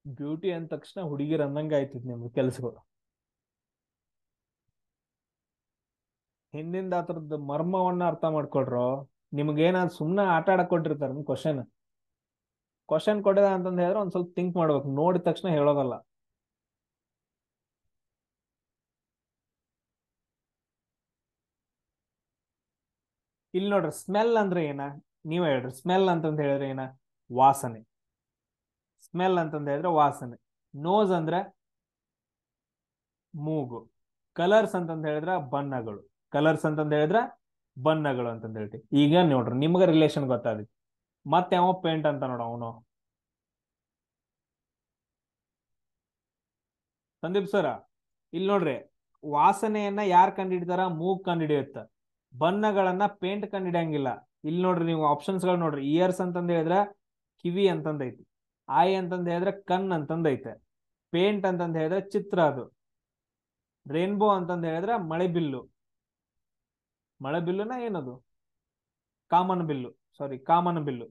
ಬ್ಯೂಟಿ ಅಂದ ತಕ್ಷಣ ಹುಡುಗಿರ್ ಅನ್ನಂಗ ಆಯ್ತಿದ್ ನಿಮ್ಗೆ ಕೆಲ್ಸಗಳು. ಹಿಂದಿಂದ ಆತರದ್ದು ಮರ್ಮವನ್ನ ಅರ್ಥ ಮಾಡ್ಕೊಳ್ರು. ನಿಮ್ಗೇನಾದ್ರು ಸುಮ್ನೆ ಆಟ ಆಡಕ್ ಕೊಟ್ಟಿರ್ತಾರ ಕ್ವಶನ್ ಕೊಟ್ಟಿದ ಅಂತಂದ ಹೇಳಿದ್ರೆ ಒಂದ್ ಸ್ವಲ್ಪ ಥಿಂಕ್ ಮಾಡ್ಬೇಕು, ನೋಡಿದ ತಕ್ಷಣ ಹೇಳೋದಲ್ಲ. ಇಲ್ಲಿ ನೋಡ್ರಿ, ಸ್ಮೆಲ್ ಅಂದ್ರೆ ಏನ, ನೀವ್ ಹೇಳ್ರಿ. ಸ್ಮೆಲ್ ಅಂತಂದ ಹೇಳಿದ್ರೆ ಏನ, ವಾಸನೆ. ಸ್ಮೆಲ್ ಅಂತಂದ ಹೇಳಿದ್ರೆ ವಾಸನೆ. ನೋಸ್ ಅಂದ್ರೆ ಮೂಗು. ಕಲರ್ಸ್ ಅಂತಂದ ಹೇಳಿದ್ರ ಬಣ್ಣಗಳು. ಕಲರ್ಸ್ ಅಂತಂದ ಹೇಳಿದ್ರ ಬಣ್ಣಗಳು ಅಂತಂದ ಹೇಳ್ತಿ. ಈಗ ನೋಡ್ರಿ, ನಿಮ್ಗ ರಿಲೇಷನ್ ಗೊತ್ತಾದಿತ್ತು. ಮತ್ತೆ ಯಾವ ಪೇಂಟ್ ಅಂತ ನೋಡ ಅವನು, ಸಂದೀಪ್ ಸರ. ಇಲ್ಲಿ ನೋಡ್ರಿ, ವಾಸನೆಯನ್ನ ಯಾರು ಕಂಡಿಡಿದಾರ, ಮೂಗ್ ಕಂಡಿಡಿಯುತ್ತ. ಬಣ್ಣಗಳನ್ನ ಪೇಂಟ್ ಕಂಡಿಡಿಯಂಗಿಲ್ಲ. ಇಲ್ಲಿ ನೋಡ್ರಿ, ನೀವು ಆಪ್ಷನ್ಸ್ ಗಳು ನೋಡ್ರಿ. ಇಯರ್ಸ್ ಅಂತಂದ ಹೇಳಿದ್ರ ಕಿವಿ ಅಂತಂದ ಐತಿ. ಐ ಅಂತಂದ ಹೇಳಿದ್ರೆ ಕಣ್ ಅಂತಂದ ಐತೆ. ಪೇಂಟ್ ಅಂತಂದ ಹೇಳಿದ್ರೆ ಚಿತ್ರ ಅದು. ರೇನ್ಬೋ ಅಂತಂದ ಹೇಳಿದ್ರೆ ಮಳೆ ಬಿಲ್ಲು. ಮಳೆ ಬಿಲ್ಲುನ ಏನದು, ಕಾಮನ್ ಬಿಲ್ಲು. ಸಾರಿ, ಕಾಮನ್ ಬಿಲ್ಲು.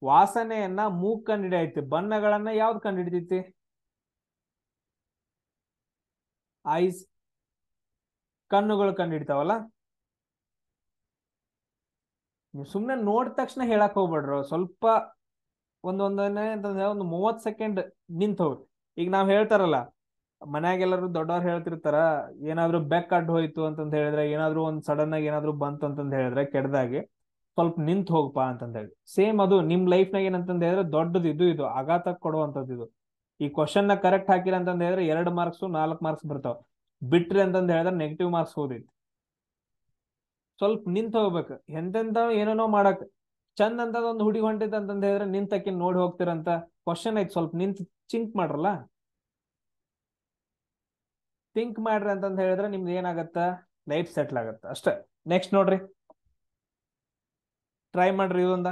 ವಾಸನೆಯನ್ನ ಮೂಗ್ ಕಂಡಿಡಿಯೈತಿ. ಬಣ್ಣಗಳನ್ನ ಯಾವ್ದು ಕಂಡಿಡಿತೈತಿ, ಐಸ್, ಕಣ್ಣುಗಳು ಕಂಡಿಡ್ತಾವಲ್ಲ. ನೀವು ಸುಮ್ನೆ ನೋಡಿದ ತಕ್ಷಣ ಹೇಳಕ್ ಹೋಗ್ಬೇಡ್ರು. ಸ್ವಲ್ಪ ಒಂದೊಂದನೇ ಅಂತಂದ್ರೆ ಒಂದು 30 ಸೆಕೆಂಡ್ ನಿಂತ ಹೋಗ್ರಿ. ಈಗ ನಾವ್ ಹೇಳ್ತಾರಲ್ಲ, ಮನ್ಯಾಗೆಲ್ಲರೂ ದೊಡ್ಡವ್ರು ಹೇಳ್ತಿರ್ತಾರ, ಏನಾದ್ರು ಬೆಕ್ ಅಡ್ಡ ಹೋಯ್ತು ಅಂತಂದ ಹೇಳಿದ್ರೆ, ಏನಾದ್ರು ಒಂದ್ ಸಡನ್ ಆಗಿ ಏನಾದ್ರು ಬಂತು ಅಂತಂದ ಹೇಳಿದ್ರೆ ಕೆಡ್ದಾಗಿ, ಸ್ವಲ್ಪ ನಿಂತ್ ಹೋಗಪಾ ಅಂತಂದ ಹೇಳಿ. ಸೇಮ್ ಅದು ನಿಮ್ ಲೈಫ್ ನಾಗ ಏನಂತಂದ ಹೇಳಿದ್ರೆ ದೊಡ್ಡದು ಇದು ಆಘಾತ ಕೊಡುವಂತದ್ದು ಇದು. ಈ ಕ್ವಶನ್ ನ ಕರೆಕ್ಟ್ ಹಾಕಿರ ಅಂತಂದ ಹೇಳಿದ್ರೆ 2 ಮಾರ್ಕ್ಸ್ 4 ಮಾರ್ಕ್ಸ್ ಬರ್ತಾವ. ಬಿಟ್ರಿ ಅಂತಂದ ಹೇಳಿದ್ರೆ ನೆಗೆಟಿವ್ ಮಾರ್ಕ್ಸ್ ಹೋದೈತಿ. ಸ್ವಲ್ಪ ನಿಂತ ಹೋಗ್ಬೇಕು. ಎಂತೆಂತ ಏನೇನೋ ಮಾಡಕ್ ಚಂದ ಅಂತ ಒಂದು ಹುಡುಗಿ ಹೊಂಟಿದ್ ಅಂತಂದ ಹೇಳಿದ್ರೆ ನಿಂತಕ್ಕೆ ನೋಡಿ ಹೋಗ್ತಿರಂತ ಕ್ವಶನ್ ಐತಿ. ಸ್ವಲ್ಪ ನಿಂತ್ ಚಿಂಕ್ ಮಾಡ್ರಲ್ಲ, ಥಿಂಕ್ ಮಾಡ್ರಿ ಅಂತಂದ ಹೇಳಿದ್ರೆ ನಿಮ್ದು ಏನಾಗತ್ತ, ಲೈಫ್ ಸೆಟ್ಲ್ ಆಗತ್ತ ಅಷ್ಟೇ. ನೆಕ್ಸ್ಟ್ ನೋಡ್ರಿ, ಟ್ರೈ ಮಾಡ್ರಿ ಇದೊಂದ.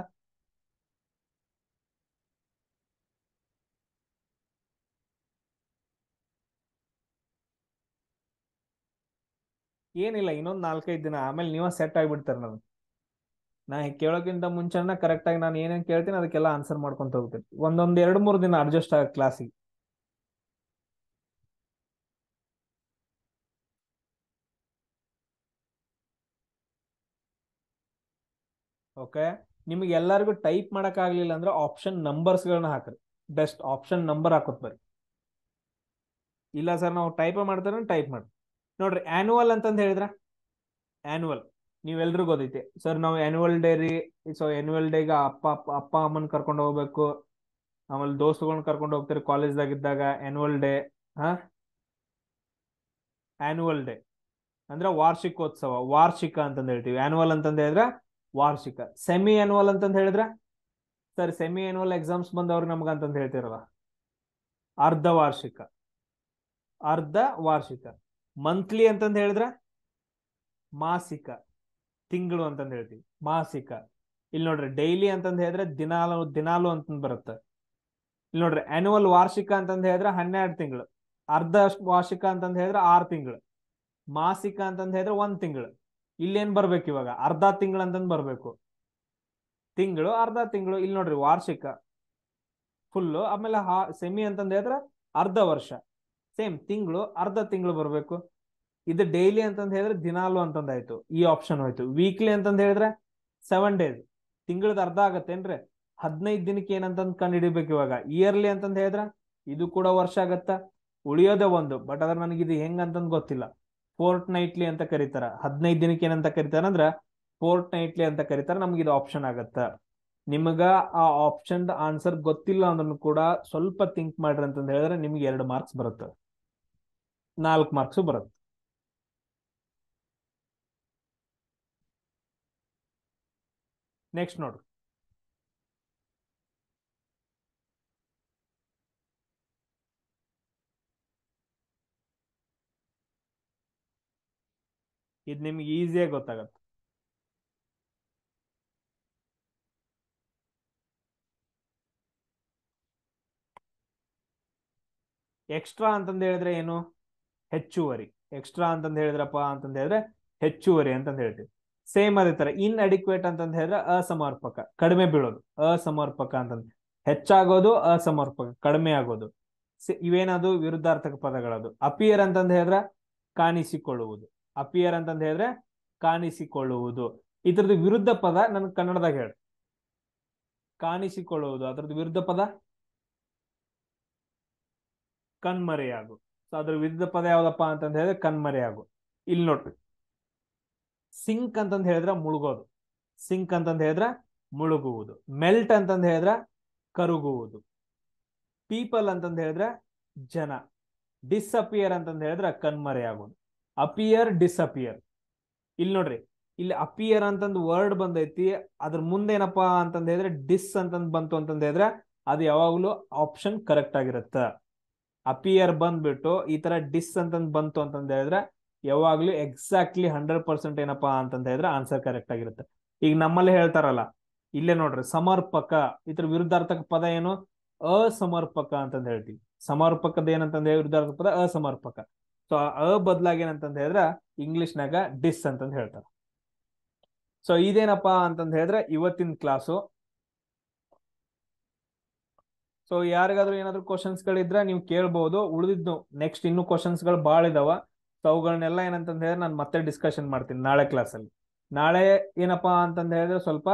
ಏನಿಲ್ಲ, ಇನ್ನೊಂದ್ 4-5 ದಿನ ಆಮೇಲೆ ನೀವ ಸೆಟ್ ಆಗಿಬಿಡ್ತಾರ. ನಾ ಕೇಳೋಕ್ಕಿಂತ ಮುಂಚೆನ ಕರೆಕ್ಟ್ ಆಗಿ ನಾನು ಏನೇನ್ ಕೇಳ್ತೀನಿ ಅದಕ್ಕೆಲ್ಲ ಆನ್ಸರ್ ಮಾಡ್ಕೊಂತ ಹೋಗ್ತೀನಿ. 2-3 ದಿನ ಅಡ್ಜಸ್ಟ್ ಆಗ ಕ್ಲಾಸಿಗೆ. ಓಕೆ, ನಿಮ್ಗೆ ಎಲ್ಲರಿಗೂ ಟೈಪ್ ಮಾಡಕ್ ಆಗ್ಲಿಲ್ಲ ಅಂದ್ರೆ ಆಪ್ಷನ್ ನಂಬರ್ಸ್ ಗಳನ್ನ ಹಾಕ್ರಿ. ಬೆಸ್ಟ್ ಆಪ್ಷನ್ ನಂಬರ್ ಹಾಕೋತ್ ಬರ್ರಿ. ಇಲ್ಲ ಸರ್ ನಾವು ಟೈಪ್ ಮಾಡ್ತಾರೆ, ಟೈಪ್ ಮಾಡಿ ನೋಡ್ರಿ. ಆನ್ಯುವಲ್ ಅಂತಂದ ಹೇಳಿದ್ರ, ಆನ್ಯುವಲ್ ನೀವೆಲ್ರಿಗೂ ಗೊತ್ತೈತಿ ಸರ್. ನಾವು ಆನ್ಯುವಲ್ ಡೇ ರೀ. ಸೊ ಆನ್ಯುವಲ್ ಡೇಗ ಅಪ್ಪ ಅಮ್ಮನ್ ಕರ್ಕೊಂಡು ಹೋಗ್ಬೇಕು. ಆಮೇಲೆ ದೋಸ್ತುಗಳನ್ನ ಕರ್ಕೊಂಡು ಹೋಗ್ತಾರೆ ಕಾಲೇಜ್ದಾಗ ಇದ್ದಾಗ. ಆನ್ಯುವಲ್ ಡೇ, ಹಾ, ಆನ್ಯುವಲ್ ಡೇ ಅಂದ್ರೆ ವಾರ್ಷಿಕೋತ್ಸವ, ವಾರ್ಷಿಕ ಅಂತಂದ್ ಹೇಳ್ತೀವಿ. ಆನ್ಯುವಲ್ ಅಂತಂದ್ ಹೇಳಿದ್ರೆ ವಾರ್ಷಿಕ. ಸೆಮಿ ಆನ್ಯುವಲ್ ಅಂತಂದ್ ಹೇಳಿದ್ರೆ ಸರ್, ಸೆಮಿ ಆನ್ಯುವಲ್ ಎಕ್ಸಾಮ್ಸ್ ಬಂದವ್ರಿಗೆ ನಮ್ಗ ಅಂತಂದ್ ಹೇಳ್ತಿರಲ್ಲ, ಅರ್ಧ ವಾರ್ಷಿಕ. ಅರ್ಧ ವಾರ್ಷಿಕ. ಮಂತ್ಲಿ ಅಂತಂದ್ ಹೇಳಿದ್ರೆ ಮಾಸಿಕ, ತಿಂಗಳು ಅಂತಂದ್ ಹೇಳ್ತೀವಿ, ಮಾಸಿಕ. ಇಲ್ಲಿ ನೋಡ್ರಿ, ಡೈಲಿ ಅಂತಂದ್ ಹೇಳಿದ್ರೆ ದಿನಾಲು, ದಿನಾಲು ಅಂತಂದ್ ಬರುತ್ತೆ. ಇಲ್ಲಿ ನೋಡ್ರಿ, ಆನ್ಯುವಲ್ ವಾರ್ಷಿಕ ಅಂತಂದ್ ಹೇಳಿದ್ರೆ 12 ತಿಂಗಳು, ಅರ್ಧ ವಾರ್ಷಿಕ ಅಂತಂದ್ ಹೇಳಿದ್ರೆ 6 ತಿಂಗಳು, ಮಾಸಿಕ ಅಂತಂದ್ ಹೇಳಿದ್ರೆ 1 ತಿಂಗಳು. ಇಲ್ಲೇನ್ ಬರ್ಬೇಕು ಇವಾಗ? ಅರ್ಧ ತಿಂಗಳು ಅಂತಂದ್ ಬರ್ಬೇಕು. ತಿಂಗಳು, ಅರ್ಧ ತಿಂಗಳು. ಇಲ್ಲಿ ನೋಡ್ರಿ, ವಾರ್ಷಿಕ ಫುಲ್ಲು, ಆಮೇಲೆ ಸೆಮಿ ಅಂತಂದ್ ಹೇಳಿದ್ರೆ ಅರ್ಧ ವರ್ಷ. ಸೇಮ್ ತಿಂಗಳು, ಅರ್ಧ ತಿಂಗಳು ಬರ್ಬೇಕು. ಇದು ಡೈಲಿ ಅಂತಂದ್ ಹೇಳಿದ್ರೆ ದಿನಾಲು ಅಂತಂದಾಯ್ತು, ಈ ಆಪ್ಷನ್ ಹೋಯ್ತು. ವೀಕ್ಲಿ ಅಂತಂದ್ ಹೇಳಿದ್ರೆ 7 ಡೇಸ್, ತಿಂಗಳದ ಅರ್ಧ ಆಗತ್ತೇನ್ರಿ? 15 ದಿನಕ್ಕೆ ಏನಂತಂದ್ ಕಂಡು ಹಿಡಿಬೇಕು ಇವಾಗ. ಇಯರ್ಲಿ ಅಂತಂದ್ ಹೇಳಿದ್ರೆ ಇದು ಕೂಡ ವರ್ಷ ಆಗತ್ತ. ಉಳಿಯೋದೇ ಒಂದು, ಬಟ್ ಅದ್ರ ನನಗೆ ಇದು ಹೆಂಗ್ ಅಂತಂದ್ ಗೊತ್ತಿಲ್ಲ. ಫೋರ್ಟ್ ನೈಟ್ಲಿ ಅಂತ ಕರೀತಾರ. 15 ದಿನಕ್ಕೆ ಏನಂತ ಕರೀತಾರ ಅಂದ್ರ ಫೋರ್ಟ್ ನೈಟ್ಲಿ ಅಂತ ಕರೀತಾರ. ನಮ್ಗೆ ಇದು ಆಪ್ಷನ್ ಆಗತ್ತ. ನಿಮಗ ಆ ಆಪ್ಷನ್ ಆನ್ಸರ್ ಗೊತ್ತಿಲ್ಲ ಅಂದ್ರೂ ಕೂಡ ಸ್ವಲ್ಪ ಥಿಂಕ್ ಮಾಡ್ರಿ ಅಂತಂದ್ ಹೇಳಿದ್ರೆ ನಿಮ್ಗೆ 2 ಮಾರ್ಕ್ಸ್ ಬರುತ್ತೆ, 4 ಮಾರ್ಕ್ಸ್ ಬರುತ್ತೆ. ನೆಕ್ಸ್ಟ್ ನೋಡ್ರಿ, ಇದು ನಿಮ್ಗೆ ಈಸಿಯಾಗಿ ಗೊತ್ತಾಗತ್ತೆ. ಎಕ್ಸ್ಟ್ರಾ ಅಂತಂದ್ ಹೇಳಿದ್ರೆ ಏನು? ಹೆಚ್ಚುವರಿ. ಎಕ್ಸ್ಟ್ರಾ ಅಂತಂದ್ ಹೇಳಿದ್ರಪ್ಪ ಅಂತಂದ್ ಹೇಳಿದ್ರೆ ಹೆಚ್ಚುವರಿ ಅಂತಂದ್ ಹೇಳ್ತೀವಿ. ಸೇಮ್ ಅದೇ ತರ ಇನ್ ಅಡಿಕ್ವೇಟ್ ಅಂತಂದ್ ಹೇಳಿದ್ರೆ ಅಸಮರ್ಪಕ, ಕಡಿಮೆ ಬೀಳೋದು. ಅಸಮರ್ಪಕ ಅಂತಂದ್ ಹೆಚ್ಚಾಗೋದು, ಅಸಮರ್ಪಕ ಕಡಿಮೆ ಆಗೋದು. ಇವೇನದು? ವಿರುದ್ಧಾರ್ಥಕ ಪದಗಳದು. ಅಪಿಯರ್ ಅಂತಂದ್ ಹೇಳಿದ್ರೆ ಕಾಣಿಸಿಕೊಳ್ಳುವುದು. ಅಪಿಯರ್ ಅಂತಂದ್ ಹೇಳಿದ್ರೆ ಕಾಣಿಸಿಕೊಳ್ಳುವುದು. ಇದ್ರದ್ದು ವಿರುದ್ಧ ಪದ ನನ್ ಕನ್ನಡದಾಗ ಹೇಳಿ. ಕಾಣಿಸಿಕೊಳ್ಳುವುದು, ಅದ್ರದ್ದು ವಿರುದ್ಧ ಪದ ಕಣ್ಮರೆಯಾಗು. ಸೊ ಅದ್ರ ವಿರುದ್ಧ ಪದ ಯಾವ್ದಪ್ಪ ಅಂತಂದ್ ಹೇಳಿದ್ರೆ ಕಣ್ಮರೆಯಾಗು. ಇಲ್ಲಿ ನೋಡ್ರಿ, ಸಿಂಕ್ ಅಂತಂದ್ ಹೇಳಿದ್ರೆ ಮುಳುಗೋದು. ಸಿಂಕ್ ಅಂತಂದ್ ಹೇಳಿದ್ರೆ ಮುಳುಗುವುದು. ಮೆಲ್ಟ್ ಅಂತಂದ್ ಹೇಳಿದ್ರೆ ಕರುಗುವುದು. ಪೀಪಲ್ ಅಂತಂದ್ ಹೇಳಿದ್ರೆ ಜನ. ಡಿಸ್ಅಪಿಯರ್ ಅಂತಂದ್ ಹೇಳಿದ್ರೆ ಕಣ್ಮರೆಯಾಗೋದು. Appear, disappear. ಇಲ್ಲಿ ನೋಡ್ರಿ, ಇಲ್ಲಿ ಅಪಿಯರ್ ಅಂತಂದ್ ವರ್ಡ್ ಬಂದೈತಿ, ಅದ್ರ ಮುಂದೆ ಏನಪ್ಪಾ ಅಂತಂದ್ ಹೇಳಿದ್ರೆ ಡಿಸ್ ಅಂತಂದ್ ಬಂತು ಅಂತಂದ್ ಹೇಳಿದ್ರೆ ಅದು ಯಾವಾಗ್ಲೂ ಆಪ್ಷನ್ ಕರೆಕ್ಟ್ ಆಗಿರುತ್ತೆ. ಅಪಿಯರ್ ಬಂದ್ಬಿಟ್ಟು ಈ ತರ ಡಿಸ್ ಅಂತಂದ್ ಬಂತು ಅಂತಂದ್ ಹೇಳಿದ್ರೆ ಯಾವಾಗ್ಲೂ ಎಕ್ಸಾಕ್ಟ್ಲಿ 100% ಏನಪ್ಪಾ ಅಂತಂದ್ ಹೇಳಿದ್ರೆ ಆನ್ಸರ್ ಕರೆಕ್ಟ್ ಆಗಿರುತ್ತೆ. ಈಗ ನಮ್ಮಲ್ಲಿ ಹೇಳ್ತಾರಲ್ಲ, ಇಲ್ಲೇ ನೋಡ್ರಿ, ಸಮರ್ಪಕ. ಇದ್ರ ವಿರುದ್ಧಾರ್ಥಕ ಪದ ಏನು? ಅಸಮರ್ಪಕ ಅಂತಂದ್ ಹೇಳ್ತೀವಿ. ಸಮರ್ಪಕದ ಏನಂತಂದ್ ಹೇಳಿ ವಿರುದ್ಧಾರ್ಥಕ ಪದ ಅಸಮರ್ಪಕ. ಸೊ ಬದ್ಲಾಗಿ ಏನಂತಂದ್ ಹೇಳಿದ್ರೆ ಇಂಗ್ಲಿಷ್ನಾಗ ಡಿಸ್ ಅಂತಂದ್ ಹೇಳ್ತಾರೆ. ಸೊ ಇದೇನಪ್ಪಾ ಅಂತಂದ್ ಹೇಳಿದ್ರೆ ಇವತ್ತಿನ ಕ್ಲಾಸು. ಸೊ ಯಾರಿಗಾದ್ರೂ ಏನಾದ್ರು ಕ್ವಶನ್ಸ್ ಗಳಿದ್ರೆ ನೀವು ಕೇಳ್ಬಹುದು. ಉಳಿದಿದ್ದು ನೆಕ್ಸ್ಟ್ ಇನ್ನೂ ಕ್ವಶನ್ಸ್ ಗಳು ಭಾಳ ಇದಾವ. ಸೊ ಅವುಗಳನ್ನೆಲ್ಲ ಏನಂತಂದ್ ಹೇಳಿದ್ರೆ ನಾನು ಮತ್ತೆ ಡಿಸ್ಕಷನ್ ಮಾಡ್ತೀನಿ ನಾಳೆ ಕ್ಲಾಸಲ್ಲಿ. ನಾಳೆ ಏನಪ್ಪಾ ಅಂತಂದ್ ಹೇಳಿದ್ರೆ ಸ್ವಲ್ಪ